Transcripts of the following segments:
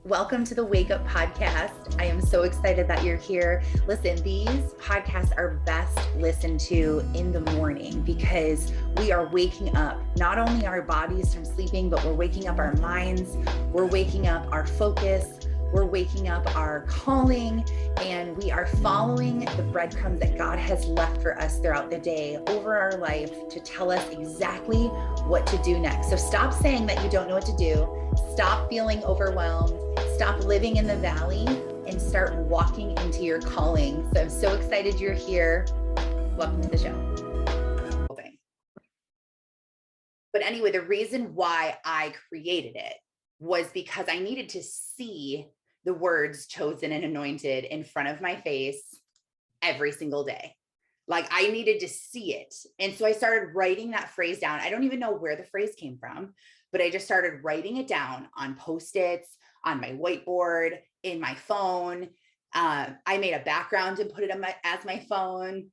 Welcome to the Wake Up Podcast. I am so excited that you're here. Listen, these podcasts are best listened to in the morning because we are waking up not only our bodies from sleeping, but we're waking up our minds, we're waking up our focus, we're waking up our calling, and we are following the breadcrumbs that God has left for us throughout the day over our life to tell us exactly what to do next. So stop saying that you don't know what to do. Stop feeling overwhelmed. Stop living in the valley and start walking into your calling. So I'm so excited you're here. Welcome to the show. But anyway, the reason why I created it was because I needed to see the words chosen and anointed in front of my face every single day. Like I needed to see it. And so I started writing that phrase down. I don't even know where the phrase came from, but I just started writing it down on Post-its, on my whiteboard, in my phone. I made a background and put it on as my phone.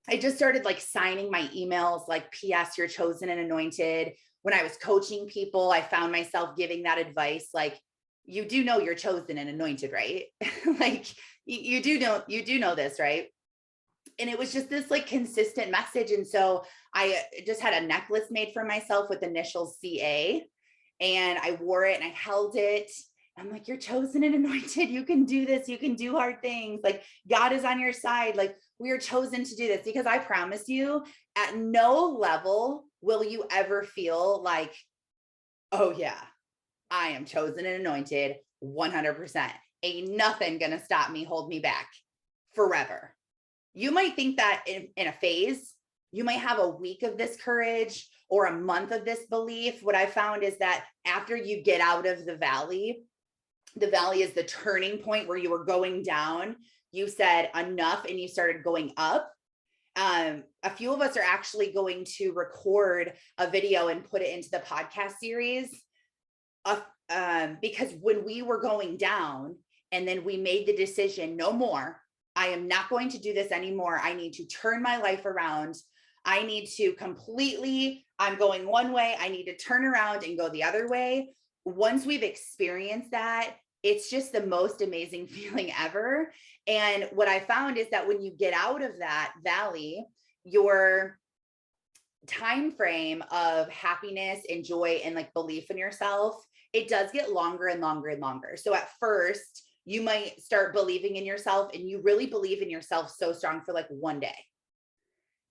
I just started like signing my emails like, P.S. you're chosen and anointed. When I was coaching people, I found myself giving that advice. Like, you do know you're chosen and anointed, right? Like you do know this, right? And it was just this like consistent message. And so I just had a necklace made for myself with initials CA, and I wore it and I held it. I'm like, you're chosen and anointed. You can do this. You can do hard things. Like God is on your side. Like we are chosen to do this, because I promise you, at no level will you ever feel like, oh yeah, I am chosen and anointed 100%. Ain't nothing going to stop me, hold me back forever. You might think that in a phase, you might have a week of this courage or a month of this belief. What I found is that after you get out of the valley is the turning point where you were going down. You said enough and you started going up. A few of us are actually going to record a video and put it into the podcast series. Because when we were going down and then we made the decision, no more, I am not going to do this anymore. I need to turn my life around. I need to I'm going one way. I need to turn around and go the other way. Once we've experienced that, it's just the most amazing feeling ever. And what I found is that when you get out of that valley, your time frame of happiness and joy and like belief in yourself, it does get longer and longer and longer. So at first, you might start believing in yourself, and you really believe in yourself so strong for like one day.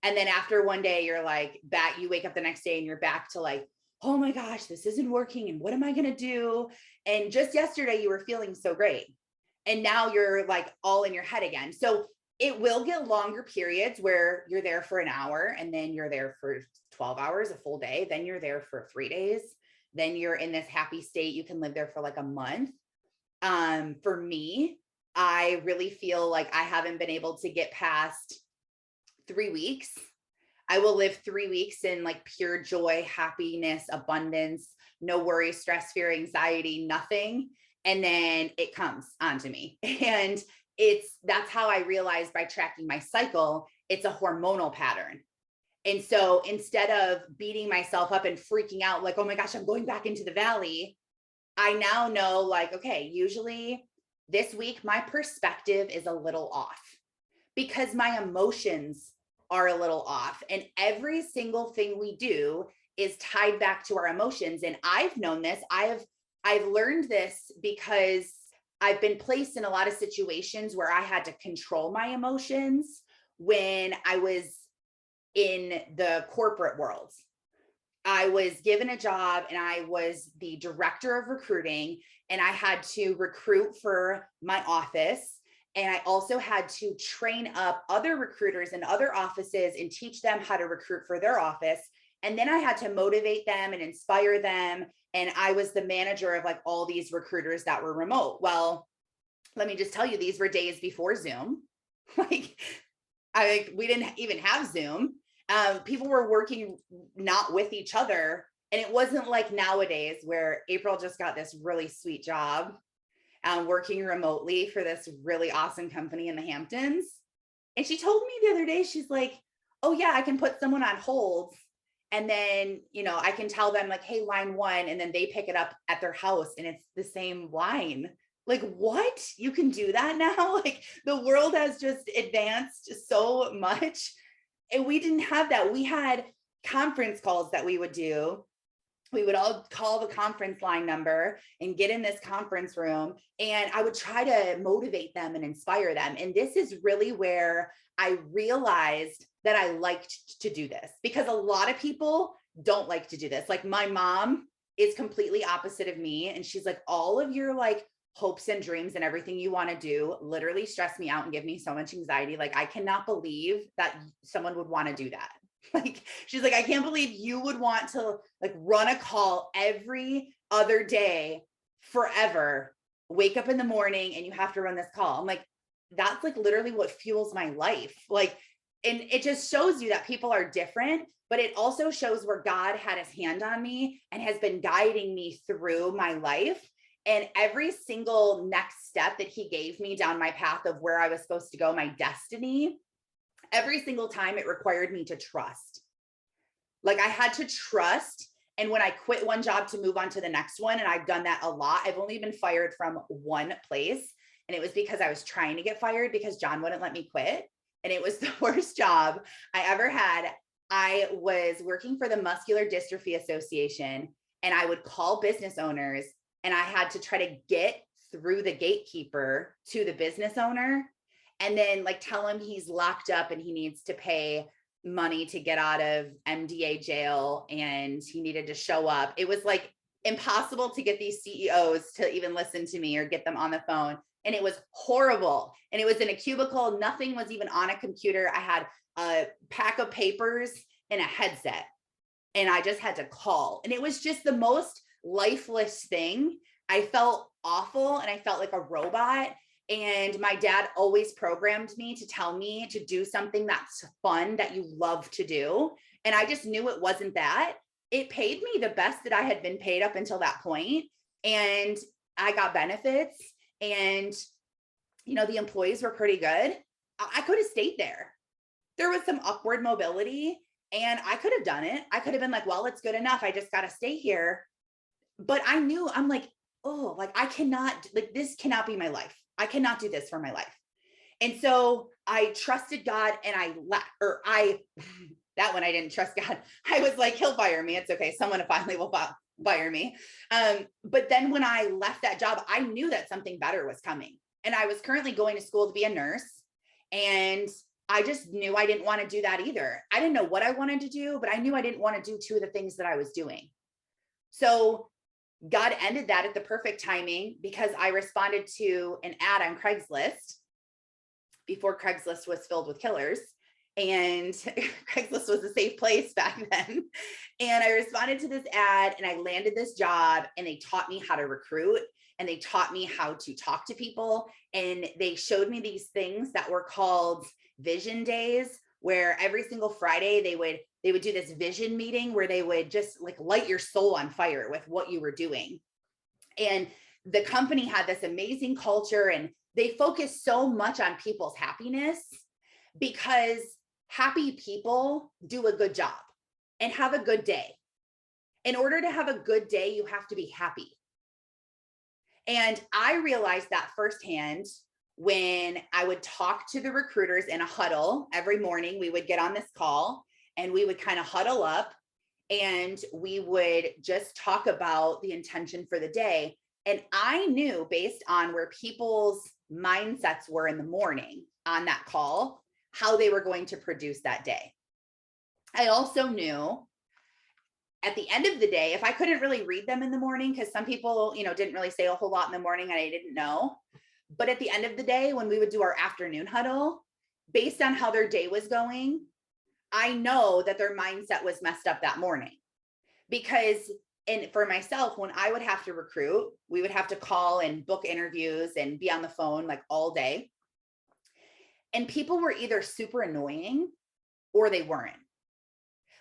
And then after one day, you're like back, you wake up the next day and you're back to like, oh my gosh, this isn't working. And what am I going to do? And just yesterday you were feeling so great. And now you're like all in your head again. So it will get longer periods where you're there for an hour, and then you're there for 12 hours, a full day. Then you're there for 3 days. Then you're in this happy state. You can live there for like a month. For me, I really feel like I haven't been able to get past 3 weeks. I will live 3 weeks in like pure joy, happiness, abundance, no worries, stress, fear, anxiety, nothing. And then it comes onto me. And that's how I realized by tracking my cycle, it's a hormonal pattern. And so instead of beating myself up and freaking out, like, oh my gosh, I'm going back into the valley, I now know like, okay, usually this week, my perspective is a little off because my emotions are a little off. And every single thing we do is tied back to our emotions. And I've known this. I've learned this because I've been placed in a lot of situations where I had to control my emotions when I was in the corporate world. I was given a job and I was the director of recruiting, and I had to recruit for my office. And I also had to train up other recruiters in other offices and teach them how to recruit for their office. And then I had to motivate them and inspire them. And I was the manager of like all these recruiters that were remote. Well, let me just tell you, these were days before Zoom. We didn't even have Zoom. People were working not with each other. And it wasn't like nowadays where April just got this really sweet job working remotely for this really awesome company in the Hamptons. And she told me the other day, she's like, oh yeah, I can put someone on hold And then, I can tell them like, hey, line 1, and then they pick it up at their house and it's the same line. Like, what? You can do that now? Like, the world has just advanced so much. And we didn't have that. We had conference calls that we would do. We would all call the conference line number and get in this conference room. And I would try to motivate them and inspire them. And this is really where I realized that I liked to do this, because a lot of people don't like to do this. Like, my mom is completely opposite of me. And she's like, all of your like hopes and dreams and everything you want to do literally stress me out and give me so much anxiety. Like, I cannot believe that someone would want to do that. Like, she's like, I can't believe you would want to like run a call every other day forever, wake up in the morning and you have to run this call. I'm like, that's like literally what fuels my life. Like, and it just shows you that people are different, but it also shows where God had his hand on me and has been guiding me through my life. And every single next step that he gave me down my path of where I was supposed to go, my destiny, every single time it required me to trust. Like, I had to trust. And when I quit one job to move on to the next one, and I've done that a lot, I've only been fired from one place. And it was because I was trying to get fired because John wouldn't let me quit. And it was the worst job I ever had. I was working for the Muscular Dystrophy Association, and I would call business owners, and I had to try to get through the gatekeeper to the business owner, and then like tell him he's locked up and he needs to pay money to get out of MDA jail, and he needed to show up. It was like impossible to get these CEOs to even listen to me or get them on the phone. And it was horrible. And it was in a cubicle. Nothing was even on a computer. I had a pack of papers and a headset, and I just had to call. And it was just the most lifeless thing. I felt awful and I felt like a robot. And my dad always programmed me to tell me to do something that's fun, that you love to do. And I just knew it wasn't that. It paid me the best that I had been paid up until that point. And I got benefits, and, the employees were pretty good. I could have stayed there. There was some upward mobility, and I could have done it. I could have been like, well, it's good enough. I just got to stay here. But I knew, I'm like, oh, like I cannot, like this cannot be my life. I cannot do this for my life. And so I trusted God, and that one I didn't trust God. I was like, he'll fire me. It's okay. Someone finally will fire me. But then when I left that job, I knew that something better was coming. And I was currently going to school to be a nurse. And I just knew I didn't want to do that either. I didn't know what I wanted to do, but I knew I didn't want to do two of the things that I was doing. So God ended that at the perfect timing, because I responded to an ad on Craigslist before Craigslist was filled with killers. And Craigslist was a safe place back then. And I responded to this ad, and I landed this job, and they taught me how to recruit, and they taught me how to talk to people. And they showed me these things that were called vision days, where every single Friday they would do this vision meeting where they would just like light your soul on fire with what you were doing. And the company had this amazing culture, and they focused so much on people's happiness, because happy people do a good job and have a good day. In order to have a good day, you have to be happy. And I realized that firsthand when I would talk to the recruiters in a huddle every morning. We would get on this call, and we would kind of huddle up, and we would just talk about the intention for the day. And I knew, based on where people's mindsets were in the morning on that call, how they were going to produce that day. I also knew at the end of the day, if I couldn't really read them in the morning, because some people, didn't really say a whole lot in the morning and I didn't know. But at the end of the day, when we would do our afternoon huddle, based on how their day was going, I know that their mindset was messed up that morning. Because, and for myself, when I would have to recruit, we would have to call and book interviews and be on the phone like all day. And people were either super annoying or they weren't.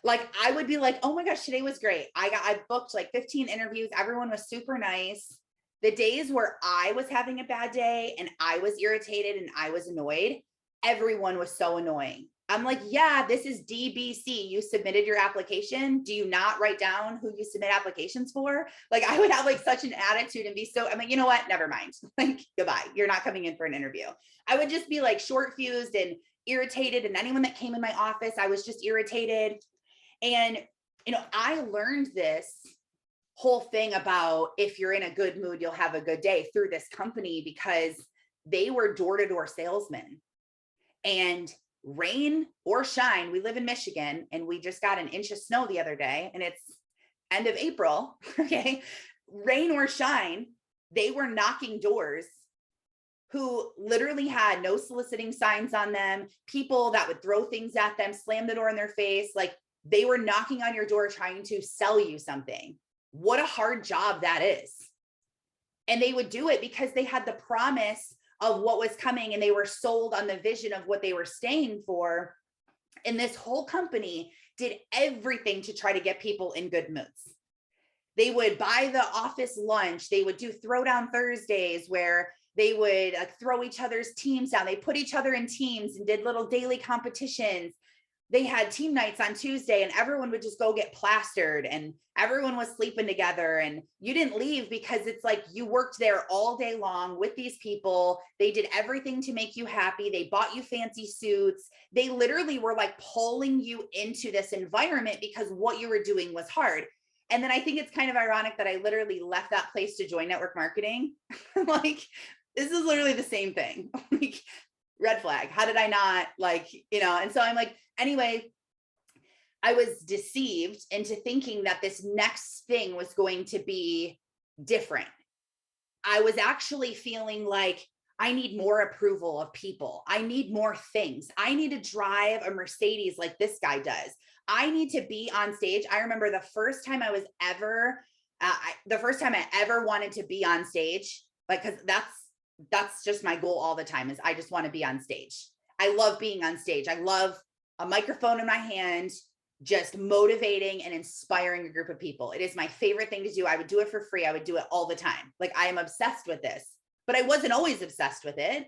Like, I would be like, oh my gosh, today was great. I booked like 15 interviews. Everyone was super nice. The days where I was having a bad day and I was irritated and I was annoyed, everyone was so annoying. I'm like, yeah, this is DBC. You submitted your application. Do you not write down who you submit applications for? Like, I would have like such an attitude and be so, I'm like, you know what? Never mind. Like, goodbye. You're not coming in for an interview. I would just be like short fused and irritated. And anyone that came in my office, I was just irritated. And, I learned this whole thing about if you're in a good mood, you'll have a good day through this company, because they were door-to-door salesmen. And rain or shine, we live in Michigan and we just got an inch of snow the other day and it's end of April. Okay. Rain or shine, they were knocking doors who literally had no soliciting signs on them, people that would throw things at them, slam the door in their face. Like, they were knocking on your door trying to sell you something. What a hard job that is. And they would do it because they had the promise of what was coming and they were sold on the vision of what they were staying for. And this whole company did everything to try to get people in good moods. They would buy the office lunch. They would do throwdown Thursdays where they would throw each other's teams down. They put each other in teams and did little daily competitions. They had team nights on Tuesday and everyone would just go get plastered and everyone was sleeping together and you didn't leave because it's like you worked there all day long with these people. They did everything to make you happy. They bought you fancy suits. They literally were like pulling you into this environment because what you were doing was hard. And then I think it's kind of ironic that I literally left that place to join network marketing. Like, this is literally the same thing. Like, red flag. How did I not and so I'm like, anyway, I was deceived into thinking that this next thing was going to be different. I was actually feeling like I need more approval of people. I need more things. I need to drive a Mercedes like this guy does. I need to be on stage. I remember the first time I ever wanted to be on stage, like, cause that's just my goal all the time, is I just want to be on stage. I love being on stage. I love a microphone in my hand, just motivating and inspiring a group of people. It is my favorite thing to do. I would do it for free. I would do it all the time. Like, I am obsessed with this, but I wasn't always obsessed with it.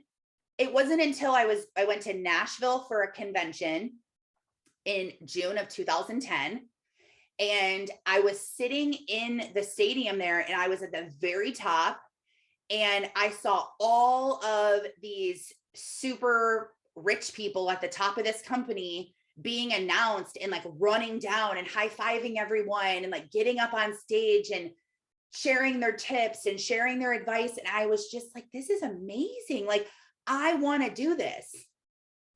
It wasn't until I went to Nashville for a convention in June of 2010. And I was sitting in the stadium there and I was at the very top. And I saw all of these super rich people at the top of this company being announced and like running down and high-fiving everyone and like getting up on stage and sharing their tips and sharing their advice. And I was just like, this is amazing. Like, I want to do this.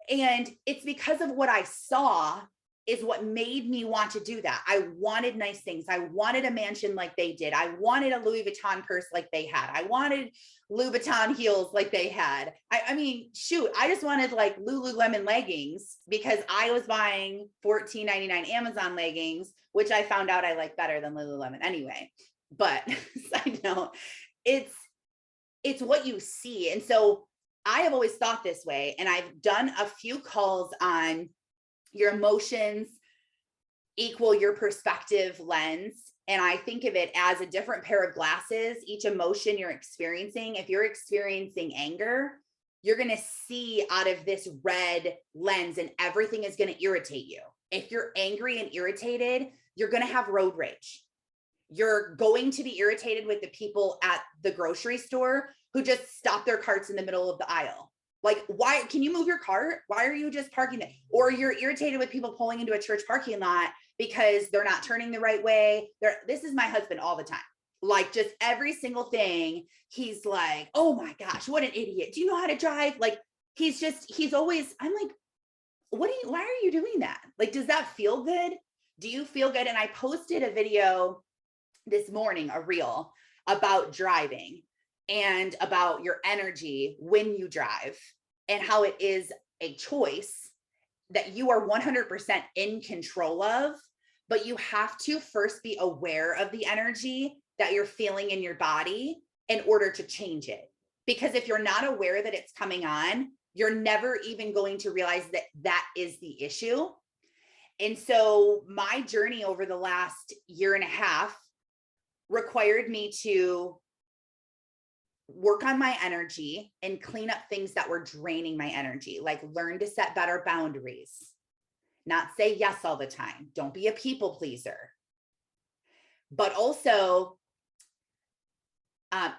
And it's because of what I saw is what made me want to do that. I wanted nice things. I wanted a mansion like they did. I wanted a Louis Vuitton purse like they had. I wanted Louis Vuitton heels like they had. I mean, shoot, I just wanted like Lululemon leggings because I was buying $14.99 Amazon leggings, which I found out I like better than Lululemon anyway. But side note, it's what you see. And so I have always thought this way, and I've done a few calls on your emotions equal your perspective lens. And I think of it as a different pair of glasses. Each emotion you're experiencing, if you're experiencing anger, you're going to see out of this red lens and everything is going to irritate you. If you're angry and irritated, you're going to have road rage. You're going to be irritated with the people at the grocery store who just stop their carts in the middle of the aisle. Like, why can you move your cart? Why are you just parking there? Or you're irritated with people pulling into a church parking lot because they're not turning the right way. This is my husband all the time. Like, just every single thing, he's like, oh my gosh, what an idiot. Do you know how to drive? Like, he's always, I'm like, why are you doing that? Like, does that feel good? Do you feel good? And I posted a video this morning, a reel about driving and about your energy when you drive and how it is a choice that you are 100% in control of, but you have to first be aware of the energy that you're feeling in your body in order to change it. Because if you're not aware that it's coming on, you're never even going to realize that that is the issue. And so my journey over the last year and a half required me to work on my energy and clean up things that were draining my energy, like learn to set better boundaries, not say yes all the time. Don't be a people pleaser. But also,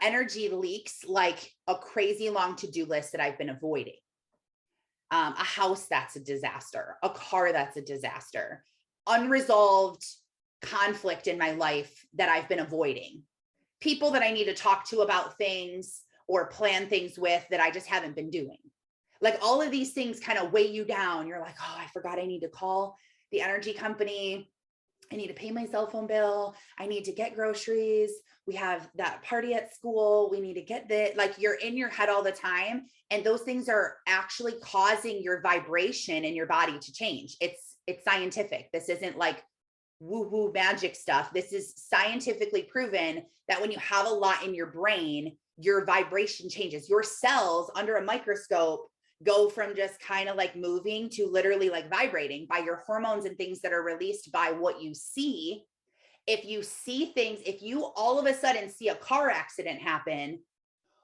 energy leaks like a crazy long to-do list that I've been avoiding. A house that's a disaster, a car that's a disaster, unresolved conflict in my life that I've been avoiding, people that I need to talk to about things or plan things with that I just haven't been doing. Like all of these things kind of weigh you down. You're like, oh, I forgot I need to call the energy company. I need to pay my cell phone bill. I need to get groceries. We have that party at school. We need to get that. Like you're in your head all the time. And those things are actually causing your vibration in your body to change. It's scientific. This isn't like woo-woo magic stuff. This is scientifically proven that when you have a lot in your brain, your vibration changes. Your cells under a microscope go from just kind of like moving to literally like vibrating by your hormones and things that are released by what you see. If you see things, if you all of a sudden see a car accident happen,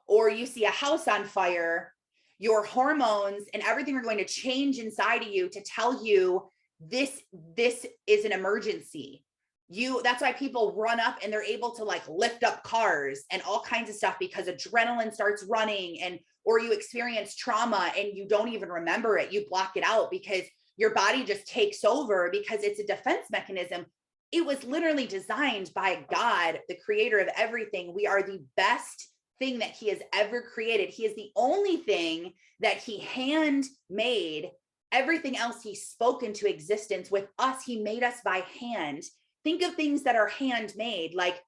or you see a house on fire, your hormones and everything are going to change inside of you to tell you this is an emergency. That's why people run up and they're able to like lift up cars and all kinds of stuff, because adrenaline starts running, or you experience trauma and you don't even remember it. You block it out because your body just takes over, because it's a defense mechanism. It was literally designed by God, the creator of everything. We are the best thing that he has ever created. He is the only thing that he handmade. Everything else he spoke into existence. With us, he made us by hand. Think of things that are handmade. Like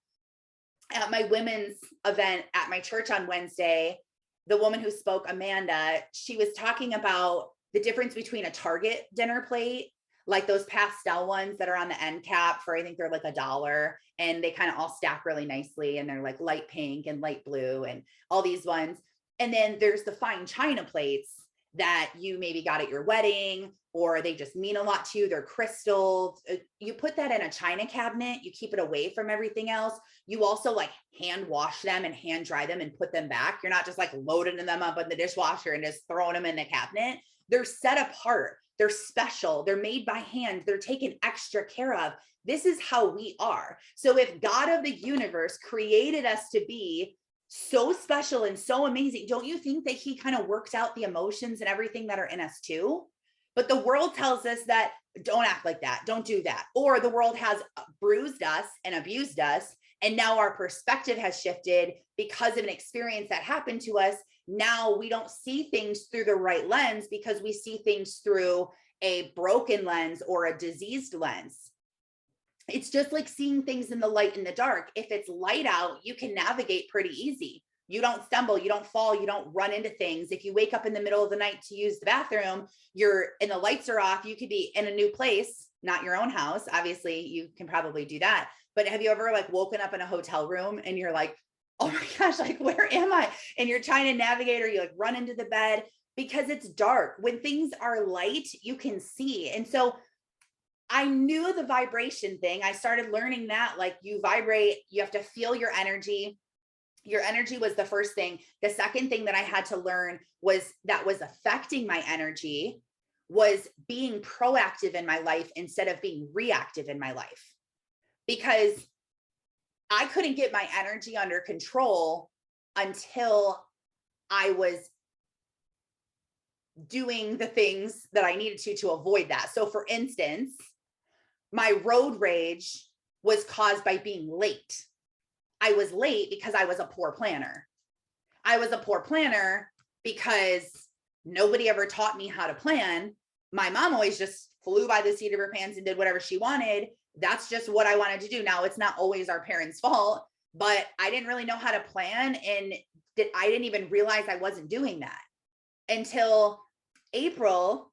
at my women's event at my church on Wednesday, the woman who spoke, Amanda, she was talking about the difference between a Target dinner plate, like those pastel ones that are on the end cap for, I think they're like $1, and they kind of all stack really nicely, and they're like light pink and light blue and all these ones. And then there's the fine china plates that you maybe got at your wedding, or they just mean a lot to you. They're crystal. You put that in a china cabinet, you keep it away from everything else. You also like hand wash them and hand dry them and put them back. You're not just like loading them up in the dishwasher and just throwing them in the cabinet. They're set apart. They're special. They're made by hand. They're taken extra care of. This is how we are. So if God of the universe created us to be so special and so amazing, don't you think that he kind of works out the emotions and everything that are in us too? But the world tells us that don't act like that, don't do that. Or the world has bruised us and abused us, and now our perspective has shifted because of an experience that happened to us. Now we don't see things through the right lens, because we see things through a broken lens or a diseased lens. It's just like seeing things in the light and the dark. If it's light out, you can navigate pretty easy. You don't stumble, you don't fall, you don't run into things. If you wake up in the middle of the night to use the bathroom, and the lights are off, you could be in a new place, not your own house. Obviously, you can probably do that. But have you ever like woken up in a hotel room and you're like, oh my gosh, like where am I? And you're trying to navigate, or you like run into the bed because it's dark. When things are light, you can see. And so I knew the vibration thing. I started learning that like you vibrate, you have to feel your energy. Your energy was the first thing. The second thing that I had to learn was affecting my energy was being proactive in my life instead of being reactive in my life. Because I couldn't get my energy under control until I was doing the things that I needed to avoid that. So for instance, my road rage was caused by being late. I was late because I was a poor planner. I was a poor planner because nobody ever taught me how to plan. My mom always just flew by the seat of her pants and did whatever she wanted. That's just what I wanted to do. Now, it's not always our parents' fault, but I didn't really know how to plan, and I didn't even realize I wasn't doing that until April,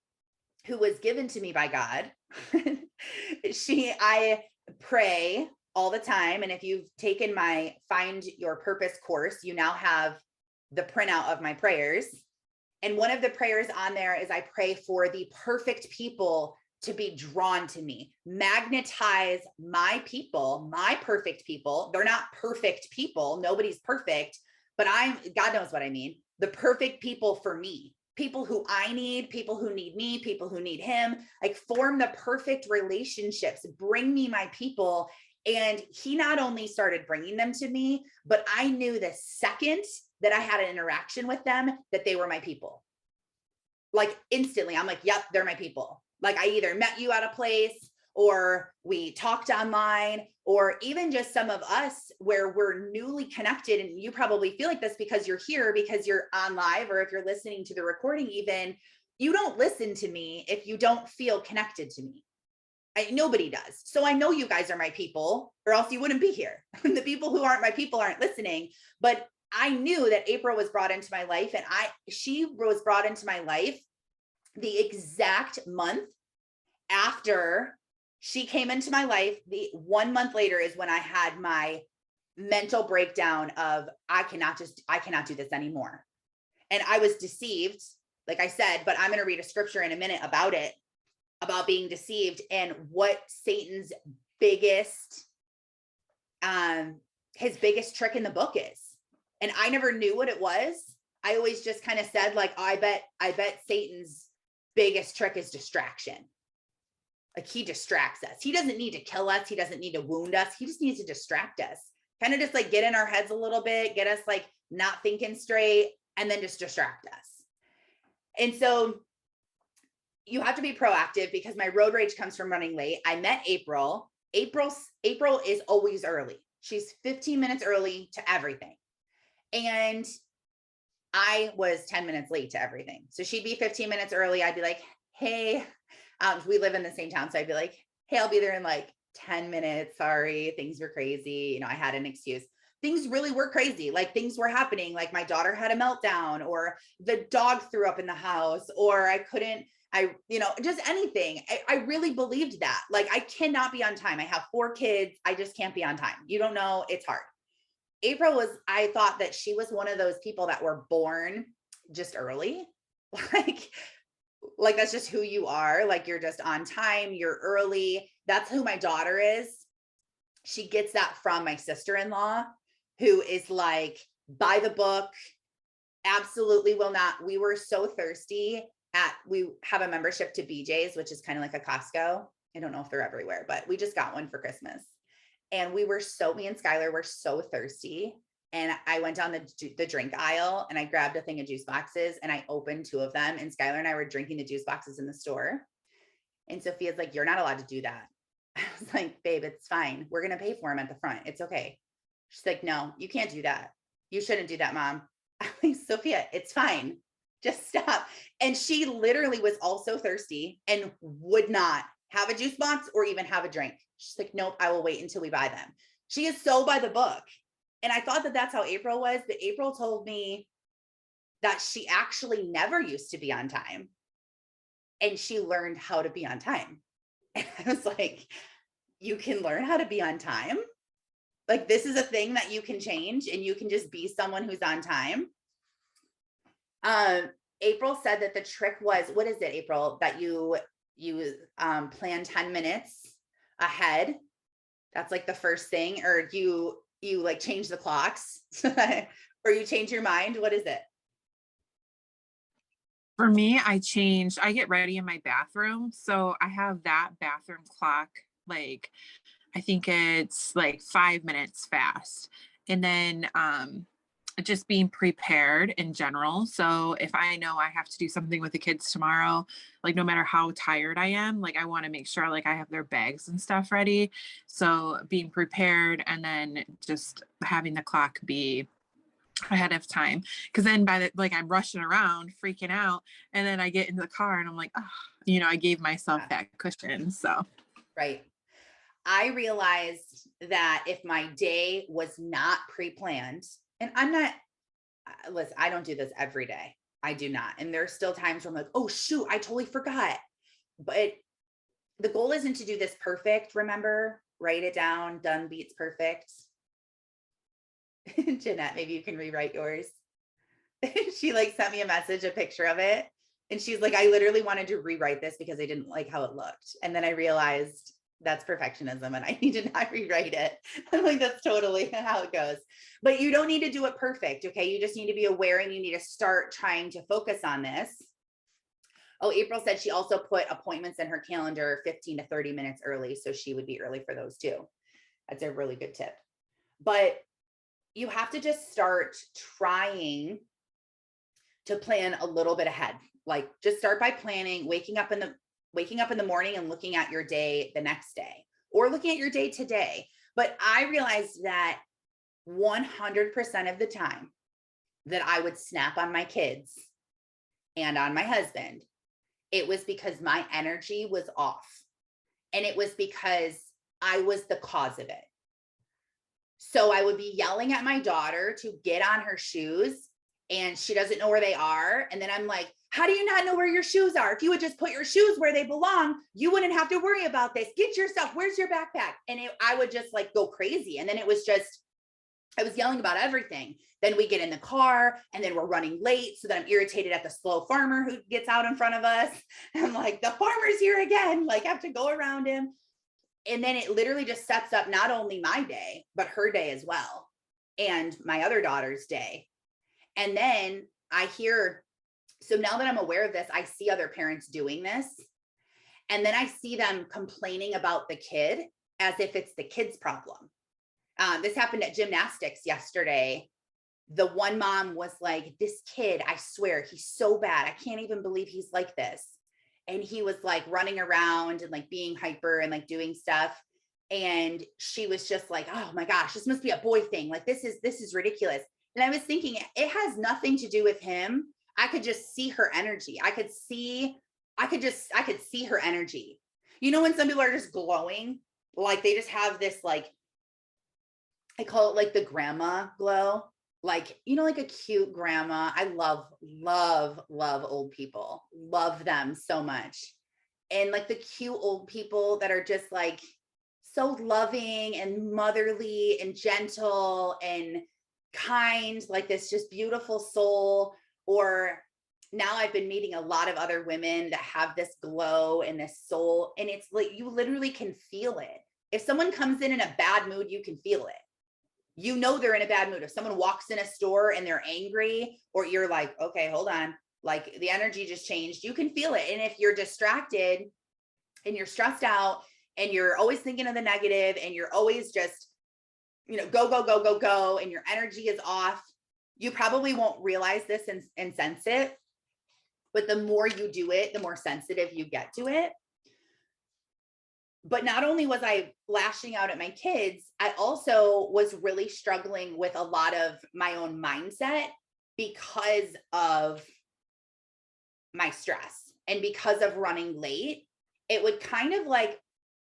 who was given to me by God. I pray all the time. And if you've taken my Find Your Purpose course, you now have the printout of my prayers. And one of the prayers on there is I pray for the perfect people to be drawn to me, magnetize my people, my perfect people. They're not perfect people. Nobody's perfect, but God knows what I mean. The perfect people for me. people who I need, people who need me, people who need him, like form the perfect relationships, bring me my people. And he not only started bringing them to me, but I knew the second that I had an interaction with them, that they were my people. Like instantly, I'm like, yep, they're my people. Like I either met you at a place, or we talked online, or even just some of us where we're newly connected. And you probably feel like this because you're here, because you're on live, or if you're listening to the recording, even you don't listen to me if you don't feel connected to me. Nobody does. So I know you guys are my people, or else you wouldn't be here. The people who aren't my people aren't listening. But I knew that April was brought into my life, and she was brought into my life the exact month after she came into my life. The 1 month later is when I had my mental breakdown of I cannot do this anymore. And I was deceived, like I said, but I'm going to read a scripture in a minute about it, about being deceived and what Satan's biggest, his biggest trick in the book is. And I never knew what it was. I always just kind of said like, oh, I bet Satan's biggest trick is distraction. Like he distracts us. He doesn't need to kill us. He doesn't need to wound us. He just needs to distract us. Kind of just like get in our heads a little bit, get us like not thinking straight, and then just distract us. And so you have to be proactive, because my road rage comes from running late. I met April. April is always early. She's 15 minutes early to everything. And I was 10 minutes late to everything. So she'd be 15 minutes early. I'd be like, hey, we live in the same town. So I'd be like, hey, I'll be there in like 10 minutes. Sorry, things were crazy. I had an excuse. Things really were crazy. Like things were happening. Like my daughter had a meltdown, or the dog threw up in the house, or just anything. I really believed that. Like I cannot be on time. I have 4 kids. I just can't be on time. You don't know. It's hard. I thought that she was one of those people that were born just early. Like that's just who you are. Like you're just on time, you're early. That's who my daughter is. She gets that from my sister-in-law, who is like by the book, absolutely will not. We were so thirsty we have a membership to BJ's, which is kind of like a Costco. I don't know if they're everywhere, but we just got one for Christmas. And me and Skylar were so thirsty. And I went down the drink aisle and I grabbed a thing of juice boxes and I opened 2 of them. And Skylar and I were drinking the juice boxes in the store. And Sophia's like, you're not allowed to do that. I was like, babe, it's fine. We're going to pay for them at the front. It's okay. She's like, no, you can't do that. You shouldn't do that, Mom. I'm like, Sophia, it's fine. Just stop. And she literally was also thirsty and would not have a juice box or even have a drink. She's like, nope, I will wait until we buy them. She is so by the book. And I thought that that's how April was, but April told me that she actually never used to be on time. And she learned how to be on time. And I was like, you can learn how to be on time? Like this is a thing that you can change and you can just be someone who's on time. April said that the trick was, what is it, April, that you plan 10 minutes ahead. That's like the first thing, or you like change the clocks or you change your mind. What is it? For me, I get ready in my bathroom. So I have that bathroom clock, like, I think it's like 5 minutes fast. And then, just being prepared in general. So if I know I have to do something with the kids tomorrow, like no matter how tired I am, like I want to make sure like I have their bags and stuff ready. So being prepared and then just having the clock be ahead of time. Cause then I'm rushing around, freaking out. And then I get in the car and I'm like, oh, I gave myself that cushion. So. Right. I realized that if my day was not pre-planned, and listen, I don't do this every day. I do not. And there's still times where I'm like, oh shoot, I totally forgot. But the goal isn't to do this perfect. Remember, write it down. Done beats perfect. Jeanette, maybe you can rewrite yours. She sent me a message, a picture of it. And she's like, I literally wanted to rewrite this because I didn't like how it looked. And then I realized That's perfectionism and I need to not rewrite it. I'm like, that's totally how it goes. But you don't need to do it perfect. Okay. You just need to be aware and you need to start trying to focus on this. Oh, April said she also put appointments in her calendar 15 to 30 minutes early. So she would be early for those too. That's a really good tip. But you have to just start trying to plan a little bit ahead. Like just start by planning, waking up in the morning and looking at your day the next day or looking at your day today. But I realized that 100% of the time that I would snap on my kids and on my husband, it was because my energy was off. And it was because I was the cause of it. So I would be yelling at my daughter to get on her shoes and she doesn't know where they are. And then I'm like, how do you not know where your shoes are? If you would just put your shoes where they belong, you wouldn't have to worry about this. Get your stuff. Where's your backpack? And I would just like go crazy. And then it was just, I was yelling about everything. Then we get in the car and then we're running late. So then I'm irritated at the slow farmer who gets out in front of us. I'm like, the farmer's here again. Like I have to go around him. And then it literally just sets up not only my day, but her day as well. And my other daughter's day. And then I hear, so now that I'm aware of this, I see other parents doing this. And then I see them complaining about the kid as if it's the kid's problem. This happened at gymnastics yesterday. The one mom was like, this kid, I swear, he's so bad. I can't even believe he's like this. And he was like running around and like being hyper and like doing stuff. And she was just like, oh my gosh, this must be a boy thing. Like, this is ridiculous. And I was thinking it has nothing to do with him. I could just see her energy. I could see her energy. You know, when some people are just glowing, like they just have this, like, I call it like the grandma glow. Like, you know, like a cute grandma. I love old people. Love them so much. And like the cute old people that are just like so loving and motherly and gentle and kind, like this just beautiful soul. Or now I've been meeting a lot of other women that have this glow and this soul. And it's like, you literally can feel it. If someone comes in a bad mood, you can feel it. You know they're in a bad mood. If someone walks in a store and they're angry, or you're like, okay, hold on, like the energy just changed, you can feel it. And if you're distracted and you're stressed out and you're always thinking of the negative and you're always just, you know, go, and your energy is off, you probably won't realize this and sense it. But the more you do it, the more sensitive you get to it. But not only was I lashing out at my kids, I also was really struggling with a lot of my own mindset because of my stress and because of running late. It would kind of like,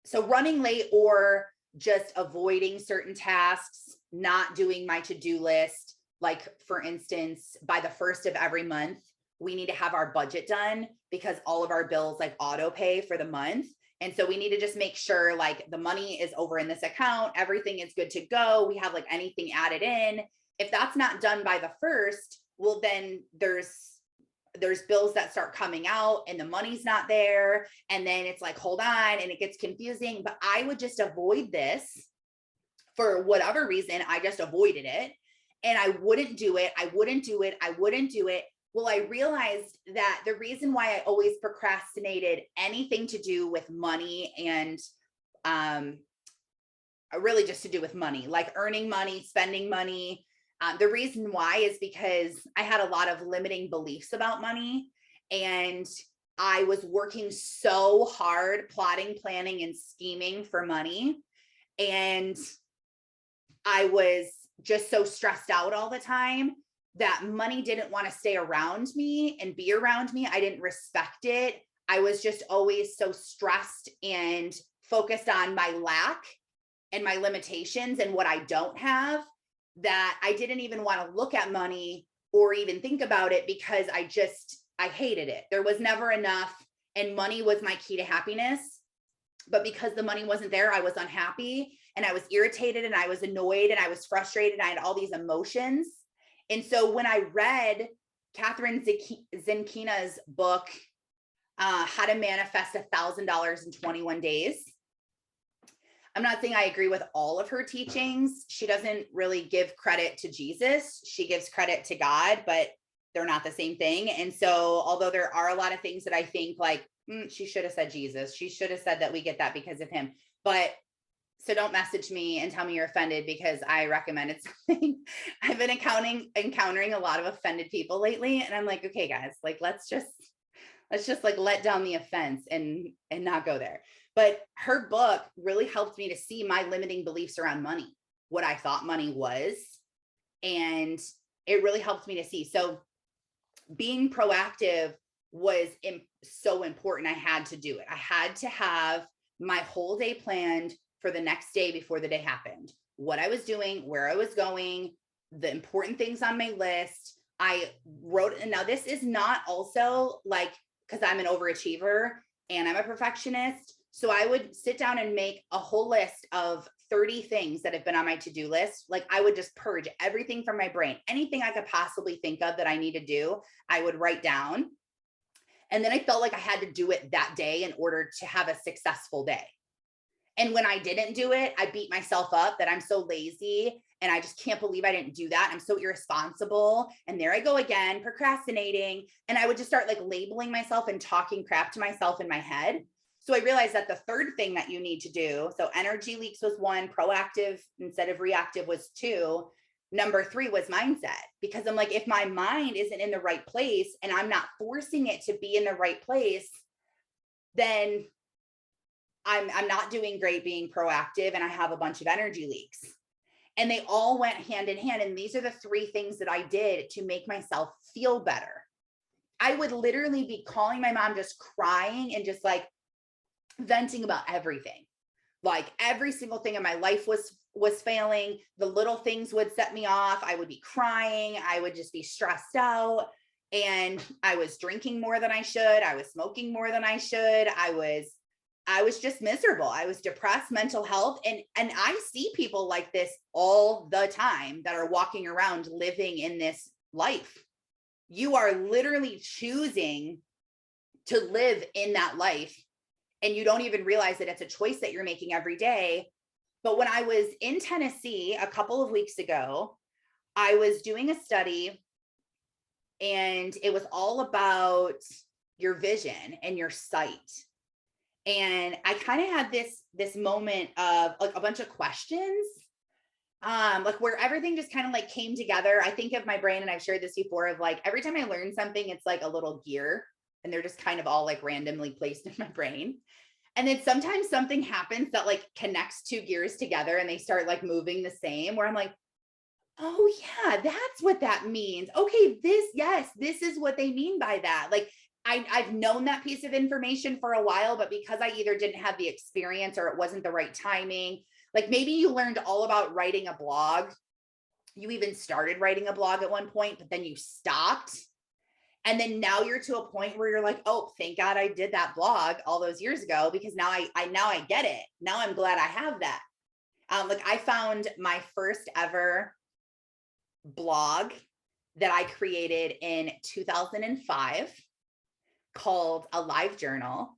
so running late or just avoiding certain tasks, not doing my to-do list. Like for instance, by the first of every month, we need to have our budget done because all of our bills like auto pay for the month. And so we need to just make sure like the money is over in this account, everything is good to go. We have like anything added in. If that's not done by the first, well, then there's bills that start coming out and the money's not there. And then it's like, hold on, and it gets confusing. But I would just avoid this for whatever reason. I just avoided it and I wouldn't do it. I wouldn't do it. Well, I realized that the reason why I always procrastinated anything to do with money and really just to do with money, like earning money, spending money. The reason why is because I had a lot of limiting beliefs about money and I was working so hard, plotting, planning, and scheming for money. And I was just so stressed out all the time that money didn't want to stay around me and be around me. I didn't respect it. I was just always so stressed and focused on my lack and my limitations and what I don't have that I didn't even want to look at money or even think about it because I hated it. There was never enough, and money was my key to happiness. But because the money wasn't there, I was unhappy and I was irritated and I was annoyed and I was frustrated. I had all these emotions. And so when I read Catherine Zenkina's book, How to Manifest $1,000 in 21 Days, I'm not saying I agree with all of her teachings. She doesn't really give credit to Jesus. She gives credit to God, but they're not the same thing. And so, although there are a lot of things that I think like, she should have said Jesus. She should have said that we get that because of him. But so don't message me and tell me you're offended because I recommended something. I've been encountering a lot of offended people lately. And I'm like, okay, guys, like, let's just like let down the offense and not go there. But her book really helped me to see my limiting beliefs around money, what I thought money was. And it really helped me to see. So being proactive was so important. I had to do it. I had to have my whole day planned for the next day before the day happened. What I was doing, where I was going, the important things on my list. I wrote, and now this is not also like, because I'm an overachiever and I'm a perfectionist. So I would sit down and make a whole list of 30 things that have been on my to-do list. Like I would just purge everything from my brain. Anything I could possibly think of that I need to do, I would write down. And then I felt like I had to do it that day in order to have a successful day. And when I didn't do it, I beat myself up that I'm so lazy and I just can't believe I didn't do that. I'm so irresponsible. And there I go again, procrastinating. And I would just start like labeling myself and talking crap to myself in my head. So I realized that the third thing that you need to do, so energy leaks was 1, proactive instead of reactive was 2. Number 3 was mindset, because I'm like, if my mind isn't in the right place and I'm not forcing it to be in the right place, then I'm not doing great being proactive and I have a bunch of energy leaks. And they all went hand in hand. And these are the 3 things that I did to make myself feel better. I would literally be calling my mom, just crying and just like venting about everything. Like every single thing in my life was failing. The little things would set me off. I would be crying. I would just be stressed out. And I was drinking more than I should. I was smoking more than I should. I was just miserable. I was depressed, mental health. And I see people like this all the time that are walking around living in this life. You are literally choosing to live in that life. And you don't even realize that it's a choice that you're making every day. But when I was in Tennessee a couple of weeks ago, I was doing a study and it was all about your vision and your sight. And I kind of had this moment of like a bunch of questions, like where everything just kind of like came together. I think of my brain, and I've shared this before, of like every time I learn something, it's like a little gear and they're just kind of all like randomly placed in my brain. And then sometimes something happens that like connects 2 gears together and they start like moving the same, where I'm like, oh yeah, that's what that means. Okay, this is what they mean by that. Like I've known that piece of information for a while, but because I either didn't have the experience or it wasn't the right timing, like maybe you learned all about writing a blog. You even started writing a blog at one point, but then you stopped. And then now you're to a point where you're like, oh, thank God I did that blog all those years ago, because now I get it. Now I'm glad I have that. Like I found my first ever blog that I created in 2005 called A Live Journal.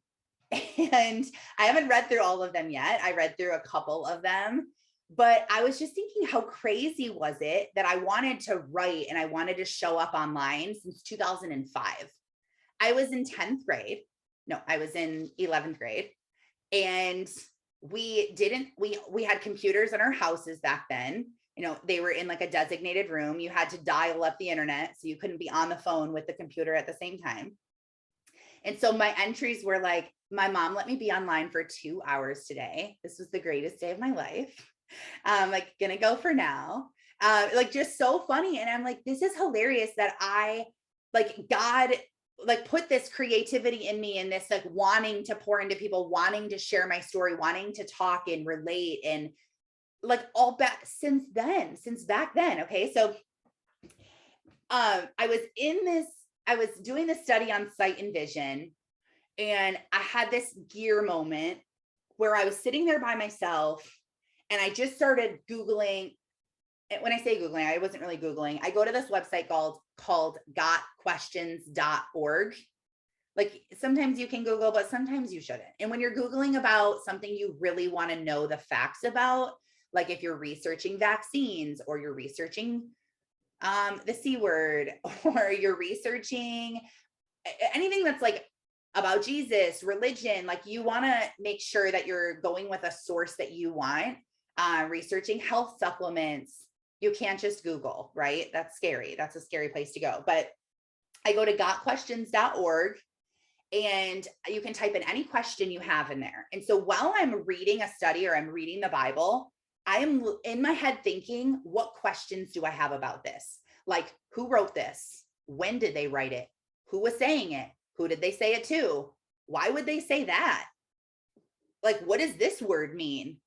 And I haven't read through all of them yet. I read through a couple of them, but I was just thinking, how crazy was it that I wanted to write and I wanted to show up online since 2005. I was in 10th grade. No, I was in 11th grade. And we had computers in our houses back then. You know, they were in like a designated room. You had to dial up the internet, so you couldn't be on the phone with the computer at the same time. And so my entries were like, my mom let me be online for 2 hours today. This was the greatest day of my life. Like gonna go for now. Like just so funny. And I'm like, this is hilarious that I like God like put this creativity in me and this like wanting to pour into people, wanting to share my story, wanting to talk and relate, and like all back since back then. Okay. So I was doing this study on sight and vision, and I had this gear moment where I was sitting there by myself and I just started Googling. And when I say Googling, I wasn't really Googling. I go to this website called gotquestions.org. Like sometimes you can Google, but sometimes you shouldn't. And when you're Googling about something you really want to know the facts about, like if you're researching vaccines or you're researching the C word, or you're researching anything that's like about Jesus, religion, like you want to make sure that you're going with a source that you want. Researching health supplements, you can't just Google, right? That's scary. That's a scary place to go. But I go to gotquestions.org and you can type in any question you have in there. And so while I'm reading a study or I'm reading the Bible, I am in my head thinking, what questions do I have about this? Like, who wrote this? When did they write it? Who was saying it? Who did they say it to? Why would they say that? Like, what does this word mean?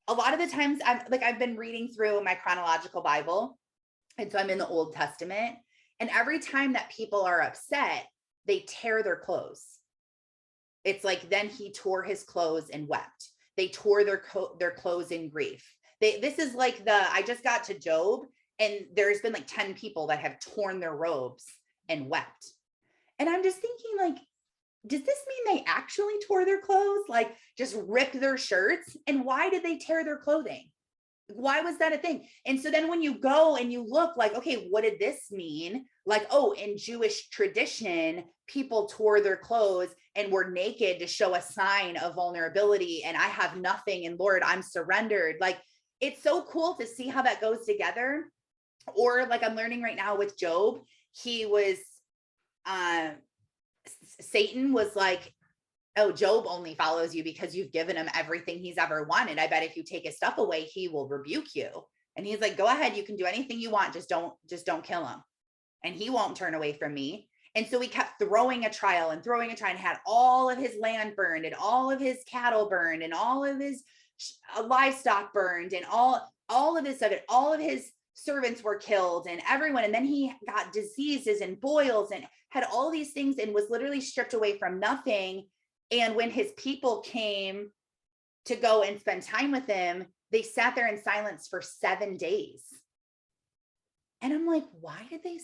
A lot of the times I've been reading through my chronological Bible. And so I'm in the Old Testament. And every time that people are upset, they tear their clothes. It's like, then he tore his clothes and wept. They tore their clothes in grief. This is like I just got to Job, and there's been like 10 people that have torn their robes and wept. And I'm just thinking, like, does this mean they actually tore their clothes? Like just ripped their shirts? And why did they tear their clothing? Why was that a thing? And so then when you go and you look like, okay, what did this mean? Like, oh, in Jewish tradition, people tore their clothes and were naked to show a sign of vulnerability. And I have nothing. And Lord, I'm surrendered. Like, it's so cool to see how that goes together. Or like I'm learning right now with Job, he was, Satan was like, oh, Job only follows you because you've given him everything he's ever wanted. I bet if you take his stuff away, he will rebuke you. And he's like, go ahead, you can do anything you want. Just don't kill him. And he won't turn away from me. And so he kept throwing a trial and had all of his land burned and all of his cattle burned and all of his livestock burned and all of his stuff, all of his servants were killed and everyone. And then he got diseases and boils and had all these things and was literally stripped away from nothing. And when his people came to go and spend time with him, they sat there in silence for 7 days. And I'm like, why did they?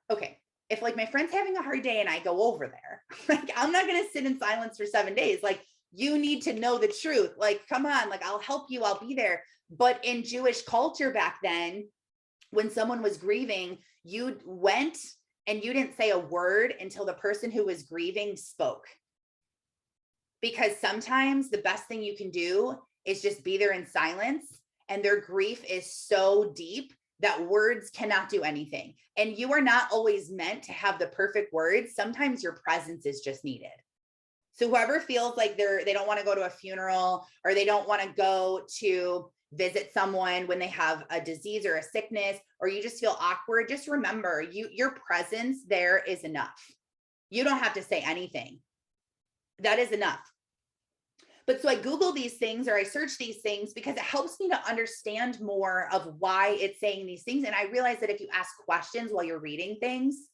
Okay, if like my friend's having a hard day and I go over there, like I'm not going to sit in silence for 7 days. Like, you need to know the truth. Like, come on, like I'll help you. I'll be there. But in Jewish culture back then, when someone was grieving, you went and you didn't say a word until the person who was grieving spoke. Because sometimes the best thing you can do is just be there in silence, and their grief is so deep that words cannot do anything. And you are not always meant to have the perfect words. Sometimes your presence is just needed. So whoever feels like they don't want to go to a funeral, or they don't want to go to visit someone when they have a disease or a sickness, or you just feel awkward, just remember, your presence there is enough. You don't have to say anything. That is enough. But so I Google these things, or I search these things, because it helps me to understand more of why it's saying these things. And I realize that if you ask questions while you're reading things,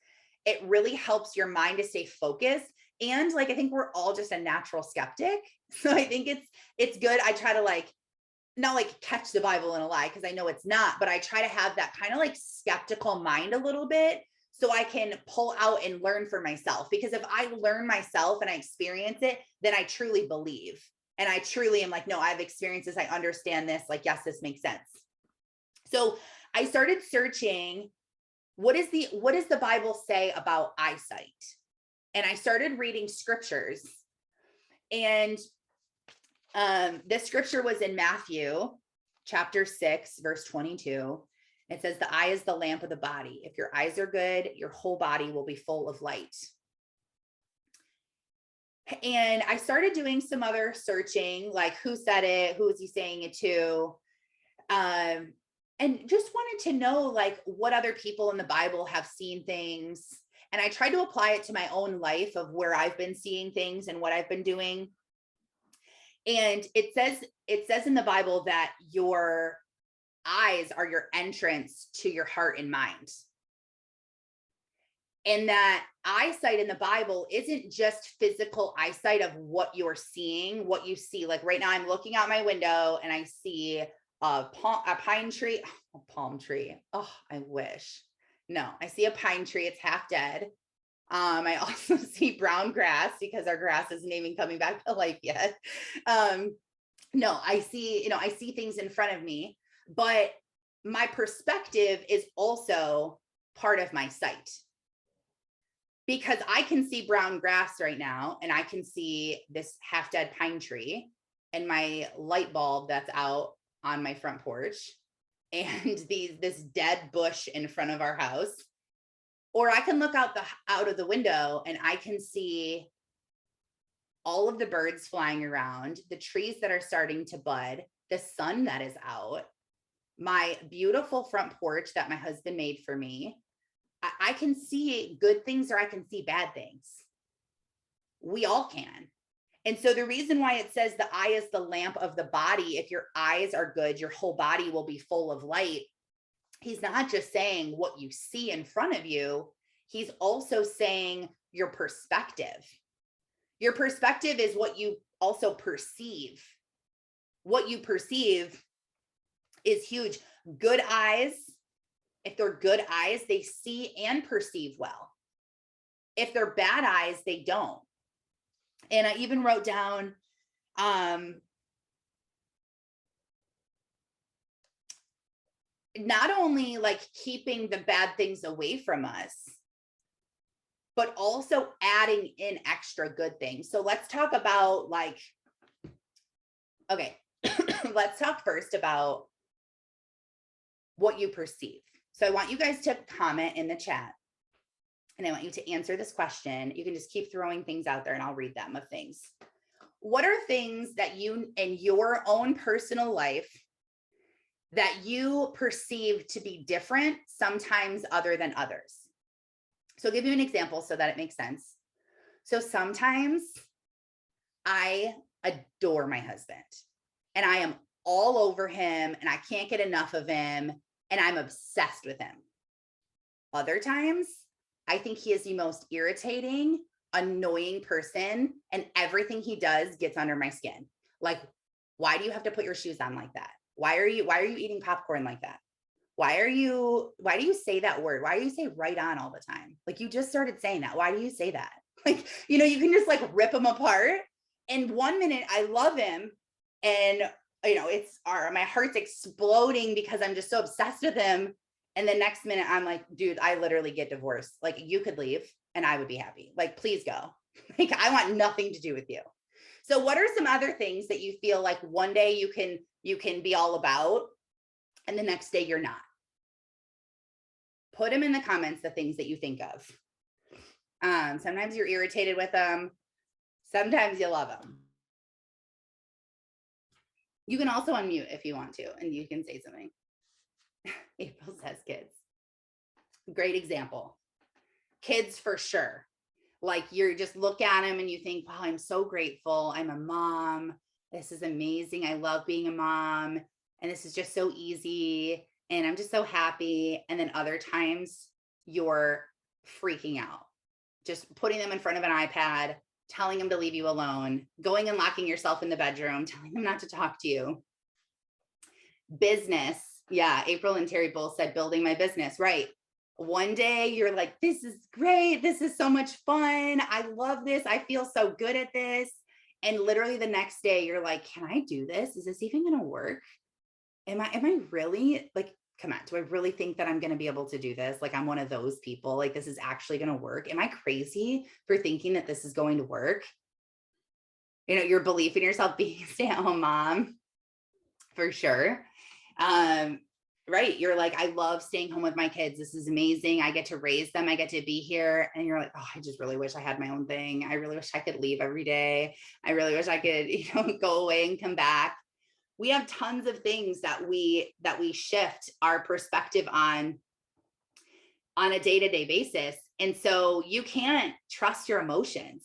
it really helps your mind to stay focused. And like, I think we're all just a natural skeptic. So I think it's good. I try to not like catch the Bible in a lie, because I know it's not, but I try to have that kind of like skeptical mind a little bit, so I can pull out and learn for myself. Because if I learn myself and I experience it, then I truly believe. And I truly am like, no, I've experienced this. I understand this. Like, yes, this makes sense. So I started searching, what does the Bible say about eyesight? And I started reading scriptures. And this scripture was in Matthew chapter 6, verse 22. It says, the eye is the lamp of the body. If your eyes are good, your whole body will be full of light. And I started doing some other searching, like who said it, who was he saying it to, and just wanted to know like what other people in the Bible have seen things. And I tried to apply it to my own life of where I've been seeing things and what I've been doing. And it says in the Bible that your eyes are your entrance to your heart and mind. And that eyesight in the Bible isn't just physical eyesight of what you're seeing, what you see. Like right now, I'm looking out my window and I see a pine tree, a palm tree. Oh, I wish. No, I see a pine tree. It's half dead. I also see brown grass because our grass isn't even coming back to life yet. No, I see, I see things in front of me, but my perspective is also part of my sight, because I can see brown grass right now, and I can see this half dead pine tree and my light bulb that's out on my front porch, and this dead bush in front of our house. Or I can look out of the window and I can see all of the birds flying around, the trees that are starting to bud, the sun that is out, my beautiful front porch that my husband made for me. I can see good things or I can see bad things. We all can. And so the reason why it says the eye is the lamp of the body, if your eyes are good, your whole body will be full of light. He's not just saying what you see in front of you. He's also saying your perspective. Your perspective is what you also perceive. What you perceive is huge. Good eyes, if they're good eyes, they see and perceive well. If they're bad eyes, they don't. And I even wrote down, not only like keeping the bad things away from us, but also adding in extra good things. So let's talk about okay, let's talk first about what you perceive. So I want you guys to comment in the chat, and I want you to answer this question. You can just keep throwing things out there and I'll read them of things. What are things that you in your own personal life that you perceive to be different, sometimes other than others? So I'll give you an example so that it makes sense. So sometimes I adore my husband and I am all over him and I can't get enough of him and I'm obsessed with him. Other times, I think he is the most irritating, annoying person, and everything he does gets under my skin. Like, why do you have to put your shoes on like that? Why are you eating popcorn like that? Why do you say that word? Why do you say right on all the time? Like, you just started saying that. Why do you say that? Like, you can just like rip them apart. And 1 minute I love him and my heart's exploding because I'm just so obsessed with him. And the next minute I'm like, dude, I literally get divorced. Like, you could leave and I would be happy. Like, please go. Like, I want nothing to do with you. So what are some other things that you feel like one day you can be all about and the next day you're not? Put them in the comments, the things that you think of. Sometimes you're irritated with them. Sometimes you love them. You can also unmute if you want to, and you can say something. April says kids. Great example. Kids for sure. Like, you just look at them and you think, wow, I'm so grateful. I'm a mom. This is amazing. I love being a mom. And this is just so easy. And I'm just so happy. And then other times you're freaking out, just putting them in front of an iPad, telling them to leave you alone, going and locking yourself in the bedroom, telling them not to talk to you. Business. Yeah, April and Terry both said building my business, right? One day you're like, this is great. This is so much fun. I love this. I feel so good at this. And literally the next day you're like, can I do this? Is this even going to work? Am I really, like, come on, do I really think that I'm going to be able to do this? Like, I'm one of those people, like, this is actually going to work. Am I crazy for thinking that this is going to work? Your belief in yourself being a stay-at-home mom, for sure. Right. You're like, I love staying home with my kids. This is amazing. I get to raise them. I get to be here. And you're like, oh, I just really wish I had my own thing. I really wish I could leave every day. I really wish I could, go away and come back. We have tons of things that we shift our perspective on a day-to-day basis. And so you can't trust your emotions.